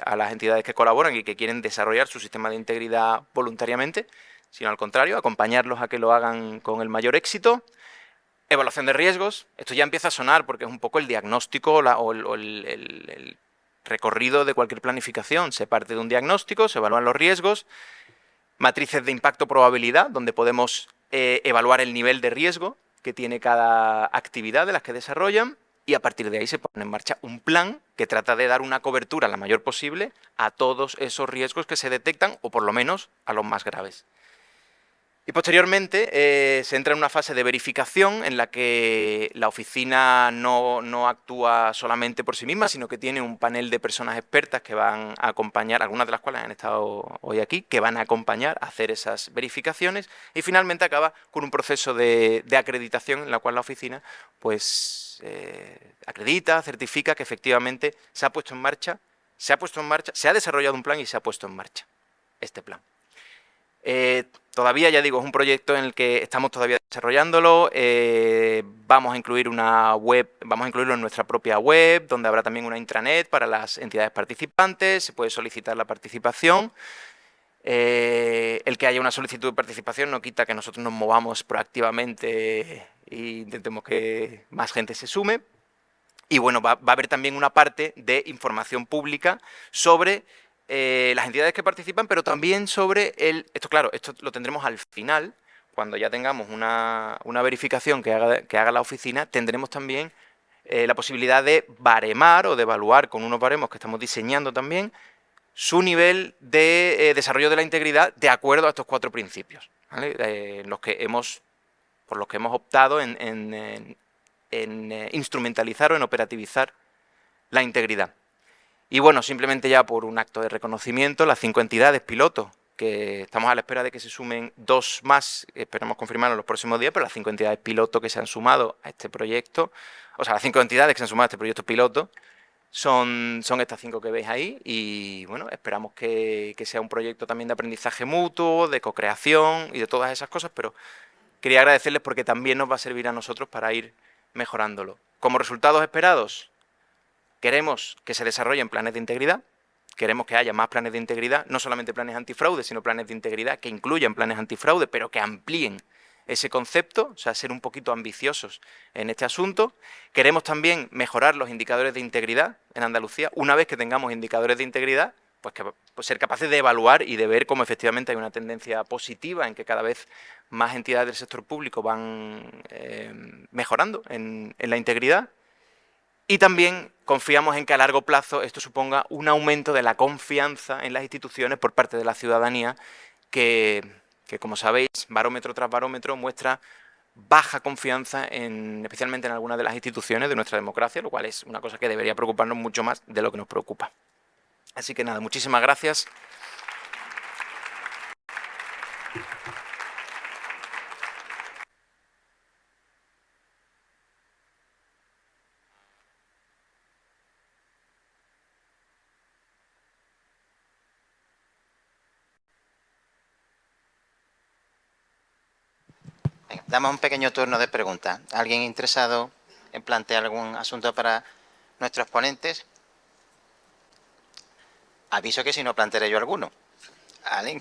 Speaker 4: a las entidades que colaboran y que quieren desarrollar su sistema de integridad voluntariamente, sino al contrario, acompañarlos a que lo hagan con el mayor éxito. Evaluación de riesgos, esto ya empieza a sonar porque es un poco el diagnóstico o el recorrido de cualquier planificación. Se parte de un diagnóstico, se evalúan los riesgos, matrices de impacto-probabilidad, donde podemos evaluar el nivel de riesgo que tiene cada actividad de las que desarrollan, y a partir de ahí se pone en marcha un plan que trata de dar una cobertura la mayor posible a todos esos riesgos que se detectan, o por lo menos a los más graves. Y posteriormente se entra en una fase de verificación en la que la oficina no actúa solamente por sí misma, sino que tiene un panel de personas expertas que van a acompañar, algunas de las cuales han estado hoy aquí, que van a acompañar a hacer esas verificaciones, y finalmente acaba con un proceso de acreditación en la cual la oficina pues acredita, certifica que efectivamente se ha desarrollado un plan y se ha puesto en marcha este plan. Todavía, ya digo, es un proyecto en el que estamos todavía desarrollándolo. Vamos a incluir una web, vamos a incluirlo en nuestra propia web, donde habrá también una intranet para las entidades participantes, se puede solicitar la participación. El que haya una solicitud de participación no quita que nosotros nos movamos proactivamente e intentemos que más gente se sume. Y bueno, va a haber también una parte de información pública sobre las entidades que participan, pero también sobre esto, claro, esto lo tendremos al final, cuando ya tengamos una verificación que haga la oficina, tendremos también la posibilidad de baremar o de evaluar con unos baremos que estamos diseñando también su nivel de desarrollo de la integridad de acuerdo a estos 4 principios, ¿vale? Por los que hemos optado en instrumentalizar o en operativizar la integridad. Y bueno, simplemente ya por un acto de reconocimiento, las 5 entidades pilotos, que estamos a la espera de que se sumen 2 más, esperamos confirmarlo en los próximos días, pero las 5 entidades piloto que se han sumado a este proyecto, o sea, las 5 entidades que se han sumado a este proyecto piloto, son estas 5 que veis ahí, y bueno, esperamos que sea un proyecto también de aprendizaje mutuo, de co-creación y de todas esas cosas, pero quería agradecerles porque también nos va a servir a nosotros para ir mejorándolo. Como resultados esperados, queremos que se desarrollen planes de integridad, queremos que haya más planes de integridad, no solamente planes antifraude, sino planes de integridad que incluyan planes antifraude, pero que amplíen ese concepto, o sea, ser un poquito ambiciosos en este asunto. Queremos también mejorar los indicadores de integridad en Andalucía. Una vez que tengamos indicadores de integridad, pues ser capaces de evaluar y de ver cómo efectivamente hay una tendencia positiva en que cada vez más entidades del sector público van mejorando en la integridad. Y también confiamos en que a largo plazo esto suponga un aumento de la confianza en las instituciones por parte de la ciudadanía que como sabéis, barómetro tras barómetro muestra baja confianza, especialmente en algunas de las instituciones de nuestra democracia, lo cual es una cosa que debería preocuparnos mucho más de lo que nos preocupa. Así que nada, muchísimas gracias.
Speaker 1: Venga, damos un pequeño turno de preguntas. ¿Alguien interesado en plantear algún asunto para nuestros ponentes? Aviso que si no plantearé yo alguno. ¿Vale?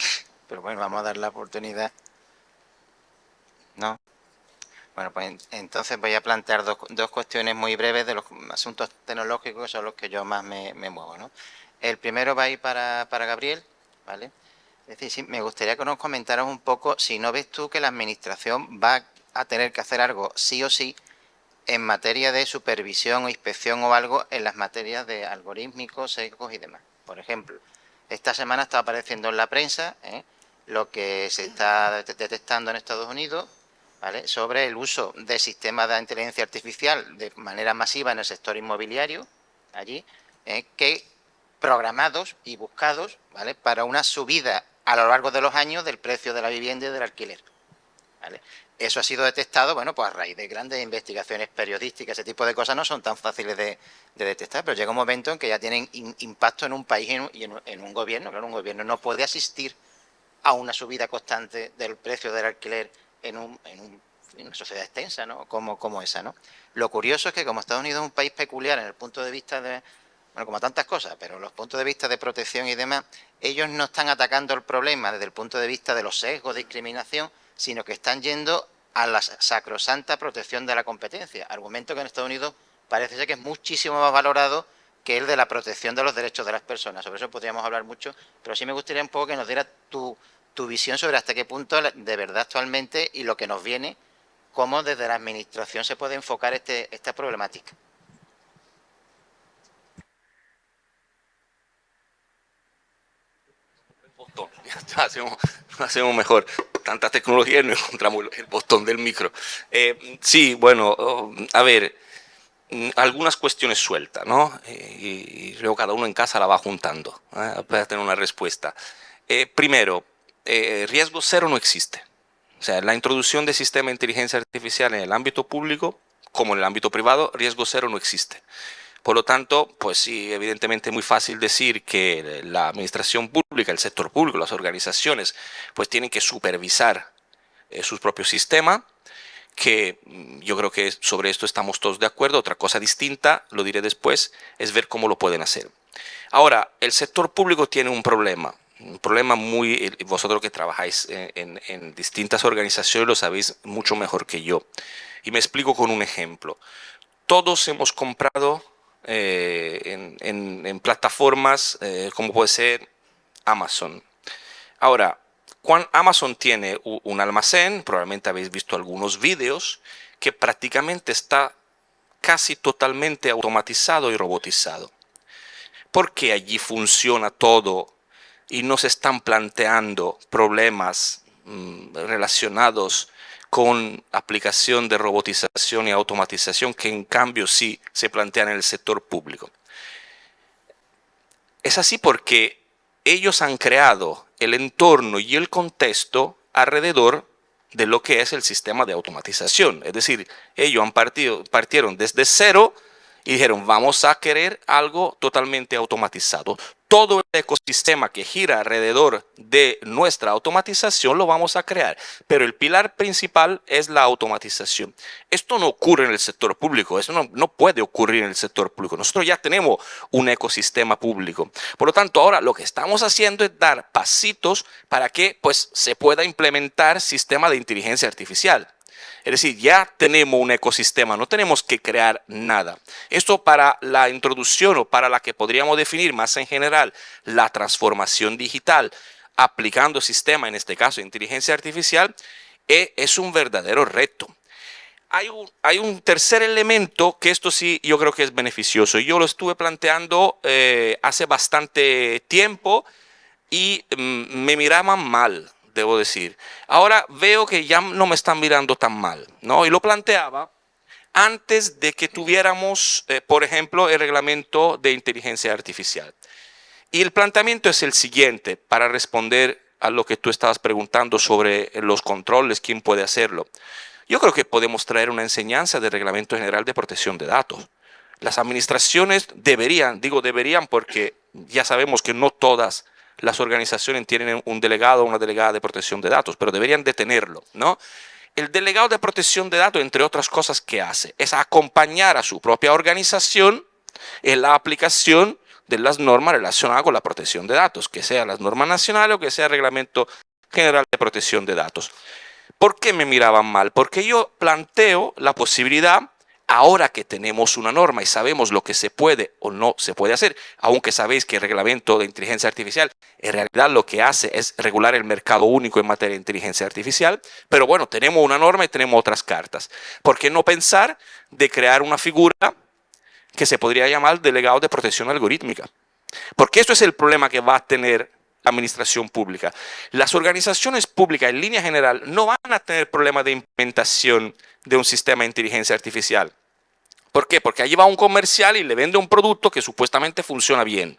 Speaker 1: Pero bueno, vamos a dar la oportunidad. ¿No? Bueno, pues entonces voy a plantear dos cuestiones muy breves de los asuntos tecnológicos, que son los que yo más me muevo, ¿no? El primero va a ir para Gabriel, ¿vale? Es decir, sí, me gustaría que nos comentaras un poco si no ves tú que la Administración va a tener que hacer algo sí o sí en materia de supervisión o inspección o algo en las materias de algorítmicos, sesgos y demás. Por ejemplo, esta semana está apareciendo en la prensa lo que se está detectando en Estados Unidos, ¿vale?, sobre el uso de sistemas de inteligencia artificial de manera masiva en el sector inmobiliario, allí, que programados y buscados, ¿vale?, para una subida a lo largo de los años del precio de la vivienda y del alquiler, ¿vale? Eso ha sido detectado, bueno, pues a raíz de grandes investigaciones periodísticas. Ese tipo de cosas no son tan fáciles de detectar, pero llega un momento en que ya tienen impacto en un país y en un gobierno. Claro, un gobierno no puede asistir a una subida constante del precio del alquiler en una sociedad extensa, ¿no?, como esa, ¿no? Lo curioso es que como Estados Unidos es un país peculiar en el punto de vista de, bueno, como tantas cosas, pero los puntos de vista de protección y demás, ellos no están atacando el problema desde el punto de vista de los sesgos de discriminación, sino que están yendo a la sacrosanta protección de la competencia, argumento que en Estados Unidos parece ser que es muchísimo más valorado que el de la protección de los derechos de las personas. Sobre eso podríamos hablar mucho, pero sí me gustaría un poco que nos diera tu visión sobre hasta qué punto de verdad actualmente y lo que nos viene, cómo desde la Administración se puede enfocar esta problemática.
Speaker 3: Hacemos mejor. Tanta tecnología y no encontramos el botón del micro. Sí, bueno, a ver, algunas cuestiones sueltas, ¿no? Y luego cada uno en casa la va juntando para tener una respuesta. Primero, riesgo cero no existe. O sea, la introducción de sistema de inteligencia artificial en el ámbito público, como en el ámbito privado, riesgo cero no existe. Por lo tanto, pues sí, evidentemente es muy fácil decir que la administración pública, el sector público, las organizaciones, pues tienen que supervisar sus propios sistemas, que yo creo que sobre esto estamos todos de acuerdo. Otra cosa distinta, lo diré después, es ver cómo lo pueden hacer. Ahora, el sector público tiene un problema, un problema muy, vosotros que trabajáis en distintas organizaciones lo sabéis mucho mejor que yo. Y me explico con un ejemplo. Todos hemos comprado en plataformas como puede ser Amazon. Ahora, Amazon tiene un almacén, probablemente habéis visto algunos vídeos, que prácticamente está casi totalmente automatizado y robotizado. Porque allí funciona todo y no se están planteando problemas relacionados con aplicación de robotización y automatización que en cambio sí se plantean en el sector público. Es así porque ellos han creado el entorno y el contexto alrededor de lo que es el sistema de automatización. Es decir, ellos partieron desde cero y dijeron, vamos a querer algo totalmente automatizado. Todo el ecosistema que gira alrededor de nuestra automatización lo vamos a crear, pero el pilar principal es la automatización. Esto no ocurre en el sector público, eso no puede ocurrir en el sector público. Nosotros ya tenemos un ecosistema público. Por lo tanto, ahora lo que estamos haciendo es dar pasitos para que pues, se pueda implementar sistema de inteligencia artificial. Es decir, ya tenemos un ecosistema, no tenemos que crear nada. Esto para la introducción o para la que podríamos definir más en general la transformación digital aplicando sistema, en este caso inteligencia artificial, es un verdadero reto. Hay un tercer elemento que esto sí yo creo que es beneficioso. Yo lo estuve planteando hace bastante tiempo y me miraban mal, debo decir. Ahora veo que ya no me están mirando tan mal, ¿no? Y lo planteaba antes de que tuviéramos, por ejemplo, el reglamento de inteligencia artificial. Y el planteamiento es el siguiente, para responder a lo que tú estabas preguntando sobre los controles, quién puede hacerlo. Yo creo que podemos traer una enseñanza del Reglamento General de Protección de Datos. Las administraciones deberían, digo deberían porque ya sabemos que no todas las organizaciones tienen un delegado o una delegada de protección de datos, pero deberían de tenerlo, ¿no? El delegado de protección de datos, entre otras cosas que hace, es acompañar a su propia organización en la aplicación de las normas relacionadas con la protección de datos, que sean las normas nacionales o que sea el Reglamento General de Protección de Datos. ¿Por qué me miraban mal? Porque yo planteo la posibilidad, ahora que tenemos una norma y sabemos lo que se puede o no se puede hacer, aunque sabéis que el reglamento de inteligencia artificial en realidad lo que hace es regular el mercado único en materia de inteligencia artificial, pero bueno, tenemos una norma y tenemos otras cartas. ¿Por qué no pensar de crear una figura que se podría llamar delegado de protección algorítmica? Porque esto es el problema que va a tener la administración pública. Las organizaciones públicas en línea general no van a tener problemas de implementación de un sistema de inteligencia artificial. ¿Por qué? Porque allí va un comercial y le vende un producto que supuestamente funciona bien.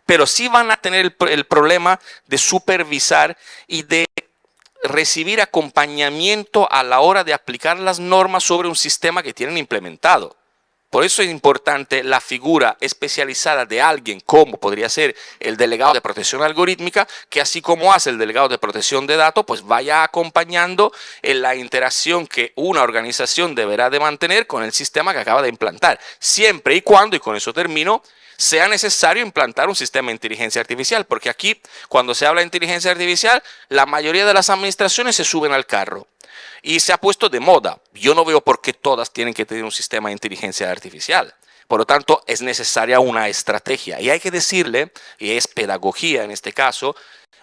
Speaker 3: Pero sí van a tener el problema de supervisar y de recibir acompañamiento a la hora de aplicar las normas sobre un sistema que tienen implementado. Por eso es importante la figura especializada de alguien como podría ser el delegado de protección algorítmica, que así como hace el delegado de protección de datos, pues vaya acompañando en la interacción que una organización deberá de mantener con el sistema que acaba de implantar, siempre y cuando, y con eso termino, sea necesario implantar un sistema de inteligencia artificial, porque aquí, cuando se habla de inteligencia artificial, la mayoría de las administraciones se suben al carro. Y se ha puesto de moda. Yo no veo por qué todas tienen que tener un sistema de inteligencia artificial. Por lo tanto, es necesaria una estrategia. Y hay que decirle, y es pedagogía en este caso,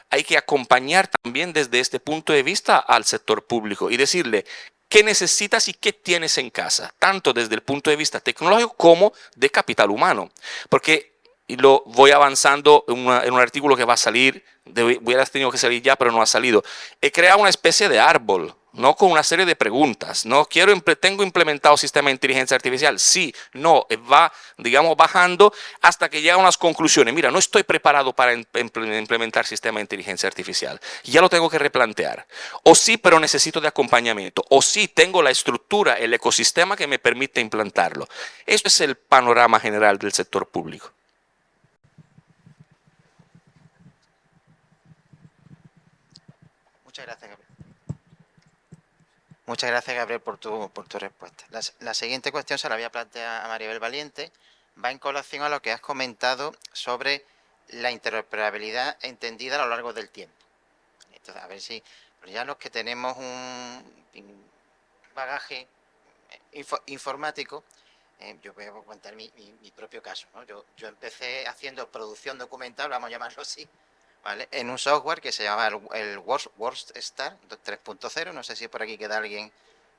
Speaker 3: hay que acompañar también desde este punto de vista al sector público y decirle qué necesitas y qué tienes en casa, tanto desde el punto de vista tecnológico como de capital humano. Porque, y lo voy avanzando en un artículo que va a salir, hubiera tenido que salir ya, pero no ha salido. He creado una especie de árbol, no con una serie de preguntas, no tengo implementado sistema de inteligencia artificial, sí, no, va, digamos, bajando hasta que llega a unas conclusiones. Mira, no estoy preparado para implementar sistema de inteligencia artificial, ya lo tengo que replantear. O sí, pero necesito de acompañamiento. O sí, tengo la estructura, el ecosistema que me permite implantarlo. Eso es el panorama general del sector público.
Speaker 1: Muchas gracias, Gabriel. Muchas gracias, Gabriel, por tu respuesta. La siguiente cuestión se la voy a plantear a Maribel Valiente. Va en colación a lo que has comentado sobre la interoperabilidad entendida a lo largo del tiempo. Entonces, a ver si ya los que tenemos un bagaje informático, yo voy a contar mi propio caso, ¿no? Yo empecé haciendo producción documental, vamos a llamarlo así, ¿vale? En un software que se llama el WordStar 3.0, no sé si por aquí queda alguien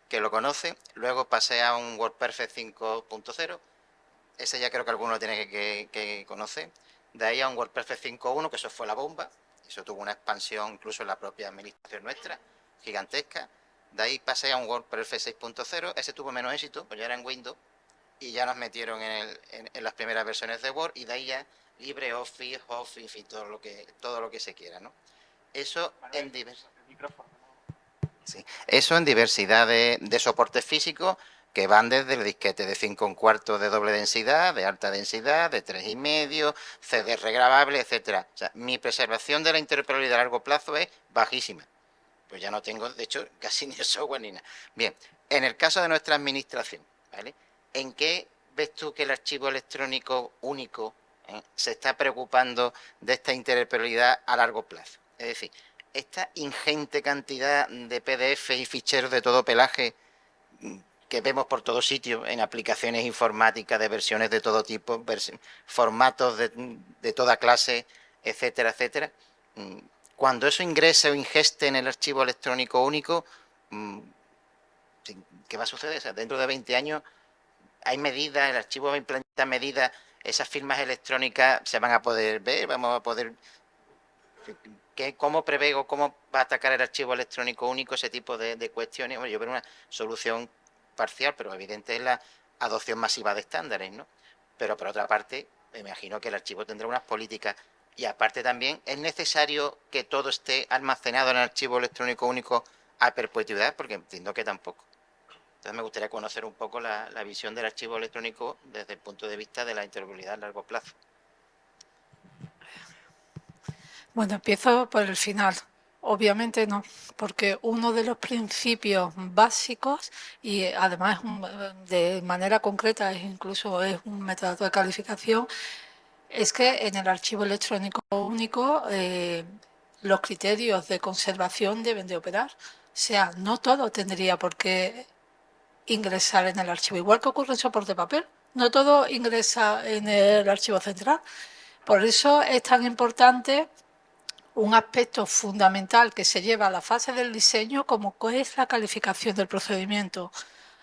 Speaker 1: que lo conoce. Luego pasé a un WordPerfect 5.0, ese ya creo que alguno tiene que conocer. De ahí a un WordPerfect 5.1, que eso fue la bomba, eso tuvo una expansión incluso en la propia administración nuestra, gigantesca. De ahí pasé a un WordPerfect 6.0, ese tuvo menos éxito, pues ya era en Windows, y ya nos metieron en las primeras versiones de Word, y de ahí ya LibreOffice, Office, en fin, todo lo que se quiera, ¿no? Eso en sí. Eso en diversidad de soportes físicos que van desde el disquete de 5 1/4 de doble densidad, de alta densidad, de 3,5, CD regrabable, etcétera. O sea, mi preservación de la interoperabilidad a largo plazo es bajísima. Pues ya no tengo, de hecho, casi ni el software ni nada. Bien, en el caso de nuestra administración, ¿vale? ¿En qué ves tú que el archivo electrónico único se está preocupando de esta interoperabilidad a largo plazo? Es decir, esta ingente cantidad de PDF y ficheros de todo pelaje que vemos por todos sitios en aplicaciones informáticas de versiones de todo tipo, formatos de toda clase, etcétera, etcétera. Cuando eso ingrese o ingeste en el archivo electrónico único, ¿qué va a suceder? O sea, dentro de 20 años hay medidas, el archivo va a implementar medidas, esas firmas electrónicas se van a poder ver, vamos a poder... ¿Cómo preveo, cómo va a atacar el archivo electrónico único ese tipo de cuestiones? Bueno, yo veo una solución parcial, pero evidente es la adopción masiva de estándares, ¿no? Pero por otra parte, me imagino que el archivo tendrá unas políticas y aparte también es necesario que todo esté almacenado en el archivo electrónico único a perpetuidad, porque entiendo que tampoco. Entonces me gustaría conocer un poco la visión del archivo electrónico desde el punto de vista de la interoperabilidad a largo plazo.
Speaker 2: Bueno, empiezo por el final. Obviamente no, porque uno de los principios básicos y además de manera concreta incluso es un método de calificación, es que en el archivo electrónico único los criterios de conservación deben de operar. O sea, no todo tendría por qué ingresar en el archivo, igual que ocurre en soporte papel. No todo ingresa en el archivo central. Por eso es tan importante un aspecto fundamental que se lleva a la fase del diseño como es la calificación del procedimiento.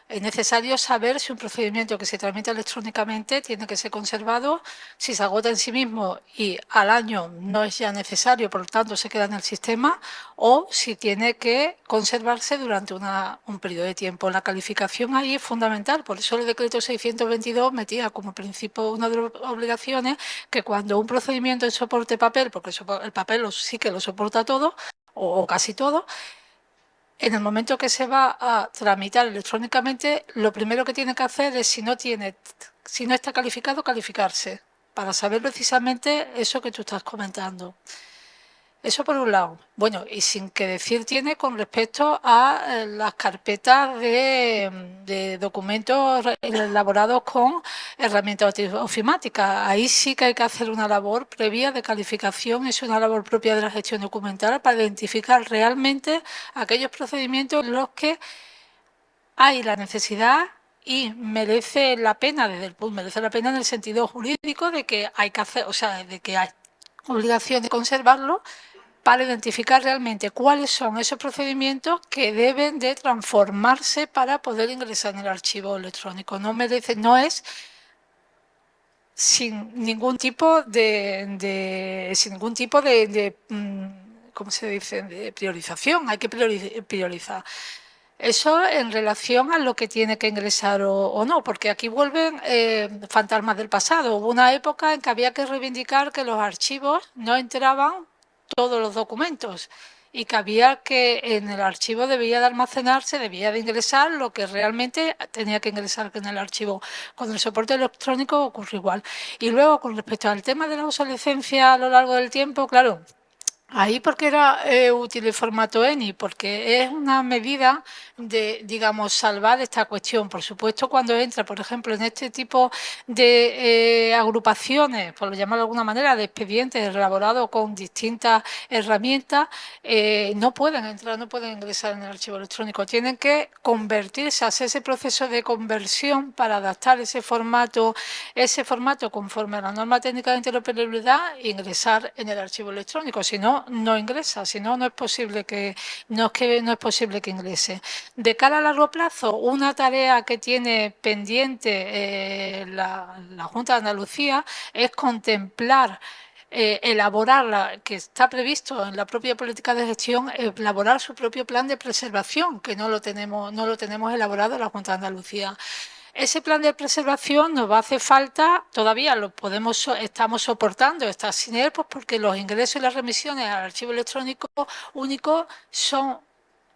Speaker 2: Es necesario saber si un procedimiento que se tramita electrónicamente tiene que ser conservado, si se agota en sí mismo y al año no es ya necesario, por lo tanto se queda en el sistema, o si tiene que conservarse durante un periodo de tiempo. La calificación ahí es fundamental, por eso el decreto 622 metía como principio una de las obligaciones que cuando un procedimiento en soporte papel, porque el papel sí que lo soporta todo, o casi todo, en el momento que se va a tramitar electrónicamente, lo primero que tiene que hacer es, si no está calificado, calificarse, para saber precisamente eso que tú estás comentando. Eso por un lado. Bueno, y sin que decir tiene con respecto a las carpetas de documentos elaborados con herramientas ofimáticas. Ahí sí que hay que hacer una labor previa de calificación, es una labor propia de la gestión documental para identificar realmente aquellos procedimientos en los que hay la necesidad y merece la pena merece la pena en el sentido jurídico de que hay que hacer, o sea, de que hay obligación de conservarlo, para identificar realmente cuáles son esos procedimientos que deben de transformarse para poder ingresar en el archivo electrónico. No es sin ningún tipo de ¿cómo se dice?, de priorización. Hay que priorizar. Eso en relación a lo que tiene que ingresar o no, porque aquí vuelven fantasmas del pasado. Hubo una época en que había que reivindicar que los archivos no entraban todos los documentos y que había que en el archivo debía de almacenarse, debía de ingresar lo que realmente tenía que ingresar en el archivo. Con el soporte electrónico ocurre igual. Y luego, con respecto al tema de la obsolescencia a lo largo del tiempo, claro, Ahí porque era útil el formato ENI, porque es una medida de, digamos, salvar esta cuestión. Por supuesto, cuando entra, por ejemplo, en este tipo de agrupaciones, por llamarlo de alguna manera, de expedientes elaborados con distintas herramientas, no pueden entrar, no pueden ingresar en el archivo electrónico. Tienen que convertirse, hacer ese proceso de conversión para adaptar ese formato conforme a la norma técnica de interoperabilidad e ingresar en el archivo electrónico. Si no, no ingresa, si no, no es posible que ingrese. De cara a largo plazo, una tarea que tiene pendiente la Junta de Andalucía es contemplar elaborar, que está previsto en la propia política de gestión, elaborar su propio plan de preservación, que no lo tenemos elaborado en la Junta de Andalucía. Ese plan de preservación nos va a hacer falta, todavía estamos soportando estar sin él, pues porque los ingresos y las remisiones al archivo electrónico único son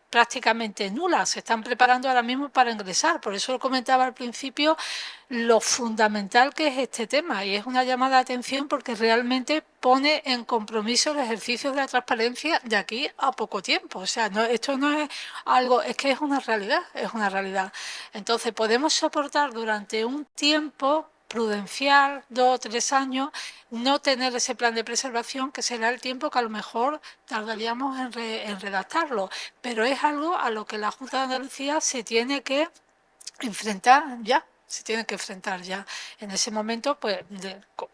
Speaker 2: prácticamente nulas, se están preparando ahora mismo para ingresar. Por eso lo comentaba al principio, lo fundamental que es este tema, y es una llamada de atención porque realmente pone en compromiso el ejercicio de la transparencia de aquí a poco tiempo. O sea, esto no es algo, es que es una realidad, es una realidad. Entonces, podemos soportar durante un tiempo prudencial, 2 o 3 años, no tener ese plan de preservación, que será el tiempo que a lo mejor tardaríamos en redactarlo, pero es algo a lo que la Junta de Andalucía se tiene que enfrentar ya. Se tiene que enfrentar ya. En ese momento, pues,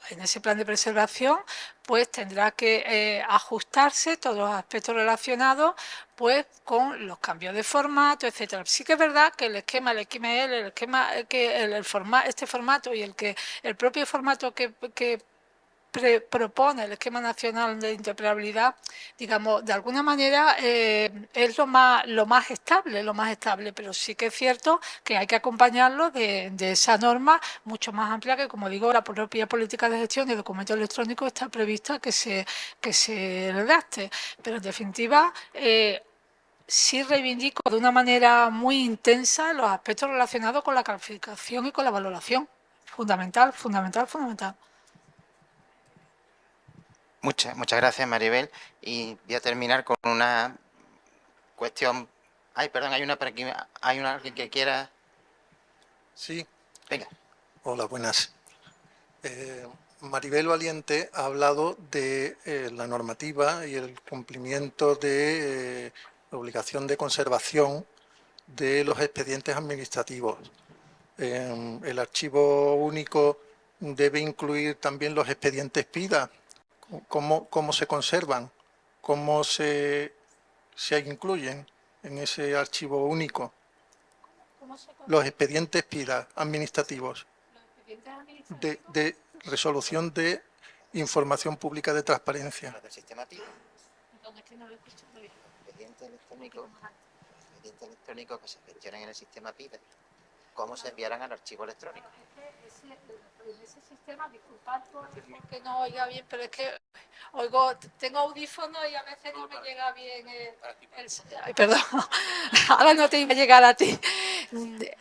Speaker 2: en ese plan de preservación, pues tendrá que ajustarse todos los aspectos relacionados, pues, con los cambios de formato, etcétera. Sí que es verdad que el esquema, el XML, el esquema que este formato y el propio formato que propone el esquema nacional de interoperabilidad, digamos, de alguna manera es lo más estable, pero sí que es cierto que hay que acompañarlo de esa norma mucho más amplia que, como digo, la propia política de gestión de documentos electrónicos está prevista que se redacte. Pero en definitiva, sí reivindico de una manera muy intensa los aspectos relacionados con la calificación y con la valoración. Fundamental, fundamental, fundamental.
Speaker 1: Muchas gracias, Maribel. Y voy a terminar con una cuestión. Ay, perdón, hay una por aquí. ¿Hay alguien que quiera?
Speaker 6: Sí.
Speaker 1: Venga.
Speaker 6: Hola, buenas. Maribel Valiente ha hablado de la normativa y el cumplimiento de la obligación de conservación de los expedientes administrativos. El archivo único debe incluir también los expedientes PIDA. ¿Cómo se conservan? ¿Cómo se incluyen en ese archivo único? Los expedientes PIDA administrativos de resolución de información pública de transparencia.
Speaker 1: Del sistema PIB. Expediente electrónico que se gestionen en el sistema PIB. ¿Cómo se enviarán al archivo electrónico?
Speaker 2: En ese sistema, disculpad porque no oiga bien, pero es que tengo audífonos y a veces no me llega bien ay, perdón, ahora no te iba a llegar a ti.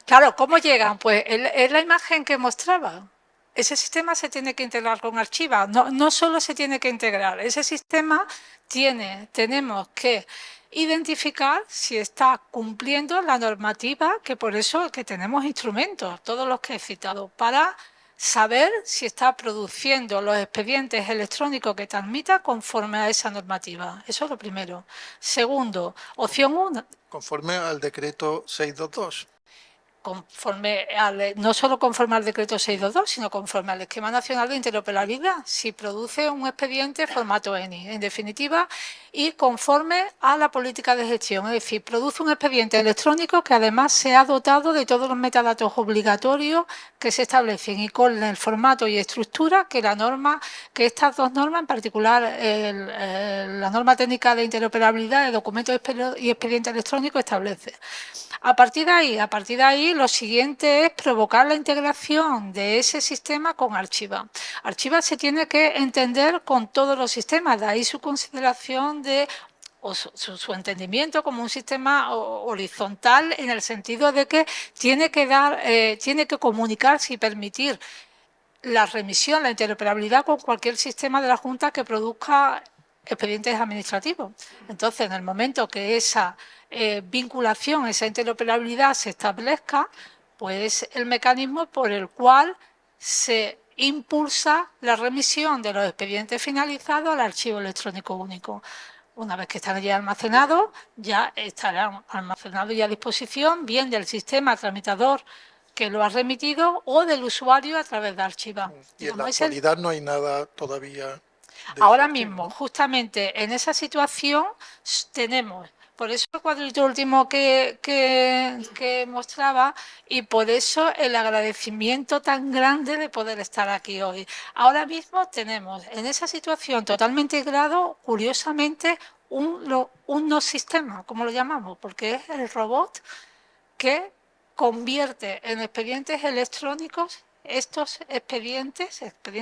Speaker 2: Claro, ¿cómo llegan? Pues es la imagen que mostraba. Ese sistema se tiene que integrar con Archiva, no solo se tiene que integrar, ese sistema tenemos que identificar si está cumpliendo la normativa, que por eso que tenemos instrumentos, todos los que he citado, para saber si está produciendo los expedientes electrónicos que transmita conforme a esa normativa. Eso es lo primero. Segundo, opción 1.
Speaker 6: Conforme al decreto 622.
Speaker 2: No solo conforme al decreto 622, sino conforme al esquema nacional de interoperabilidad, si produce un expediente formato ENI, en definitiva, y conforme a la política de gestión, es decir, produce un expediente electrónico que además se ha dotado de todos los metadatos obligatorios que se establecen y con el formato y estructura que estas dos normas, en particular la norma técnica de interoperabilidad de documentos y expedientes electrónicos, establece. A partir de ahí, lo siguiente es provocar la integración de ese sistema con Archiva. Archiva se tiene que entender con todos los sistemas, de ahí su consideración o su entendimiento como un sistema horizontal, en el sentido de que tiene que comunicarse y permitir la remisión, la interoperabilidad con cualquier sistema de la Junta que produzca expedientes administrativos. Entonces, en el momento que esa vinculación, esa interoperabilidad se establezca, pues el mecanismo por el cual se impulsa la remisión de los expedientes finalizados al archivo electrónico único. Una vez que están ya almacenados, ya estarán almacenados y a disposición bien del sistema tramitador que lo ha remitido o del usuario a través de Archiva.
Speaker 6: Y en la actualidad no hay nada todavía.
Speaker 2: Ahora mismo, justamente en esa situación tenemos, por eso el cuadrito último que mostraba y por eso el agradecimiento tan grande de poder estar aquí hoy. Ahora mismo tenemos en esa situación totalmente integrado, curiosamente, un no sistema, como lo llamamos, porque es el robot que convierte en expedientes electrónicos estos expedientes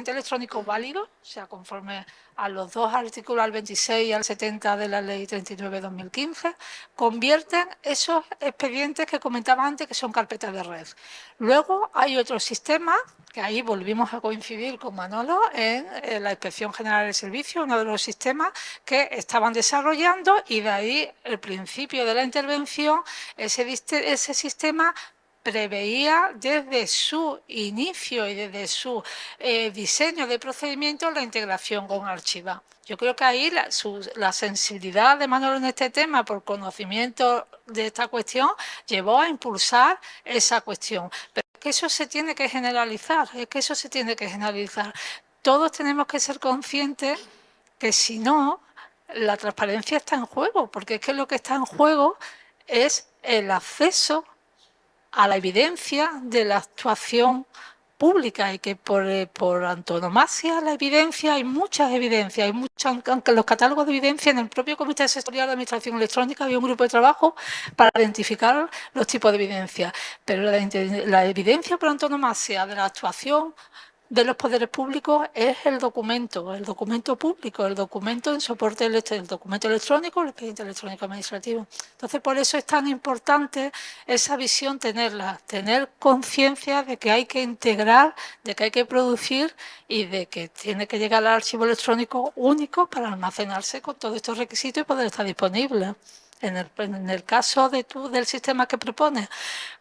Speaker 2: electrónicos válidos, o sea, conforme a los dos artículos, al 26 y al 70 de la Ley 39/2015, convierten esos expedientes que comentaba antes, que son carpetas de red. Luego hay otro sistema, que ahí volvimos a coincidir con Manolo, en la Inspección General del Servicio, uno de los sistemas que estaban desarrollando, y de ahí el principio de la intervención, ese sistema preveía desde su inicio y desde su diseño de procedimiento la integración con Archiva. Yo creo que ahí la sensibilidad de Manolo en este tema, por conocimiento de esta cuestión, llevó a impulsar esa cuestión. Pero es que eso se tiene que generalizar, Todos tenemos que ser conscientes que si no, la transparencia está en juego, porque es que lo que está en juego es el acceso a la evidencia de la actuación pública, y que por antonomasia la evidencia, hay muchas evidencias, aunque en los catálogos de evidencia, en el propio Comité Sectorial de Administración Electrónica había un grupo de trabajo para identificar los tipos de evidencia, pero la evidencia por antonomasia de la actuación de los poderes públicos es el documento público, el documento en soporte, el documento electrónico, el expediente electrónico administrativo. Entonces, por eso es tan importante esa visión, tener conciencia de que hay que integrar, de que hay que producir y de que tiene que llegar al archivo electrónico único para almacenarse con todos estos requisitos y poder estar disponible. En el caso del sistema que propones,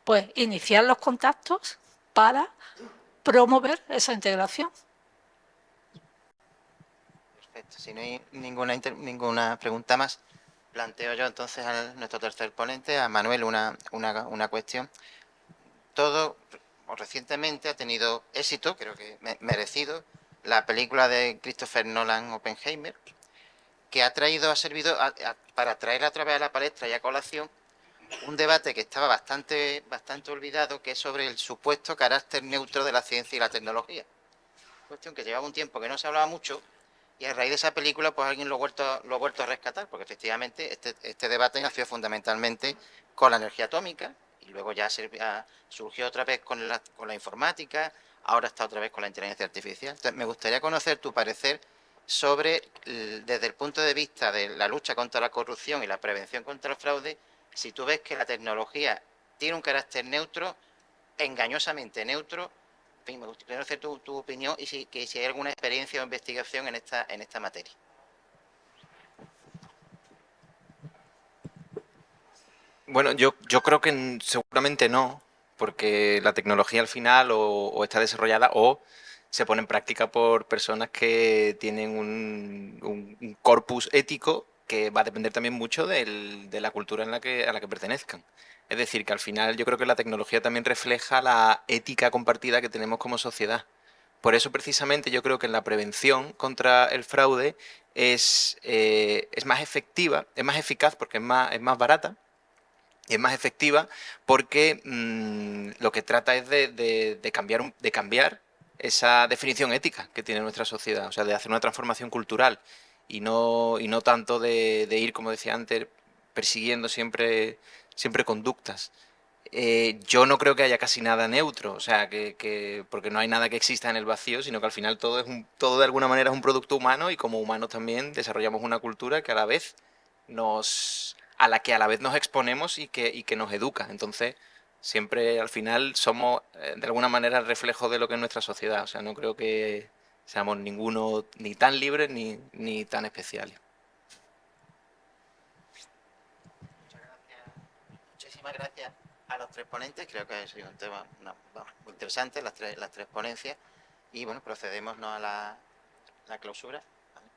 Speaker 2: pues iniciar los contactos para promover esa integración.
Speaker 1: Perfecto. Si no hay ninguna pregunta más, planteo yo entonces a nuestro tercer ponente, a Manuel, una cuestión. Todo recientemente ha tenido éxito, creo que merecido, la película de Christopher Nolan, Oppenheimer, que ha servido para traer otra vez a la palestra y a colación un debate que estaba bastante olvidado, que es sobre el supuesto carácter neutro de la ciencia y la tecnología. Cuestión que llevaba un tiempo que no se hablaba mucho, y a raíz de esa película pues alguien lo ha vuelto a rescatar, porque efectivamente este debate nació fundamentalmente con la energía atómica, y luego ya surgió otra vez con la informática, ahora está otra vez con la inteligencia artificial. Entonces, me gustaría conocer tu parecer sobre, desde el punto de vista de la lucha contra la corrupción y la prevención contra el fraude, si tú ves que la tecnología tiene un carácter neutro, engañosamente neutro. En fin, me gustaría conocer tu opinión y si hay alguna experiencia o investigación en esta materia.
Speaker 4: Bueno, yo creo que seguramente no, porque la tecnología al final o está desarrollada o se pone en práctica por personas que tienen un corpus ético que va a depender también mucho de la cultura a la que pertenezcan. Es decir, que al final yo creo que la tecnología también refleja la ética compartida que tenemos como sociedad. Por eso precisamente yo creo que en la prevención contra el fraude es más efectiva, es más eficaz porque es más barata, y es más efectiva porque lo que trata es de cambiar esa definición ética que tiene nuestra sociedad, o sea, de hacer una transformación cultural y no tanto de ir, como decía antes, persiguiendo siempre conductas. Yo no creo que haya casi nada neutro, o sea, porque no hay nada que exista en el vacío, sino que al final todo de alguna manera es un producto humano, y como humanos también desarrollamos una cultura que a la que a la vez nos exponemos y que nos educa. Entonces, siempre al final somos de alguna manera el reflejo de lo que es nuestra sociedad. O sea, no creo que seamos ninguno ni tan libres ni tan especiales.
Speaker 1: muchísimas gracias a los tres ponentes. Creo que ha sido un tema muy interesante, las tres ponencias. Y bueno, procedemos a la clausura. ¿Vale?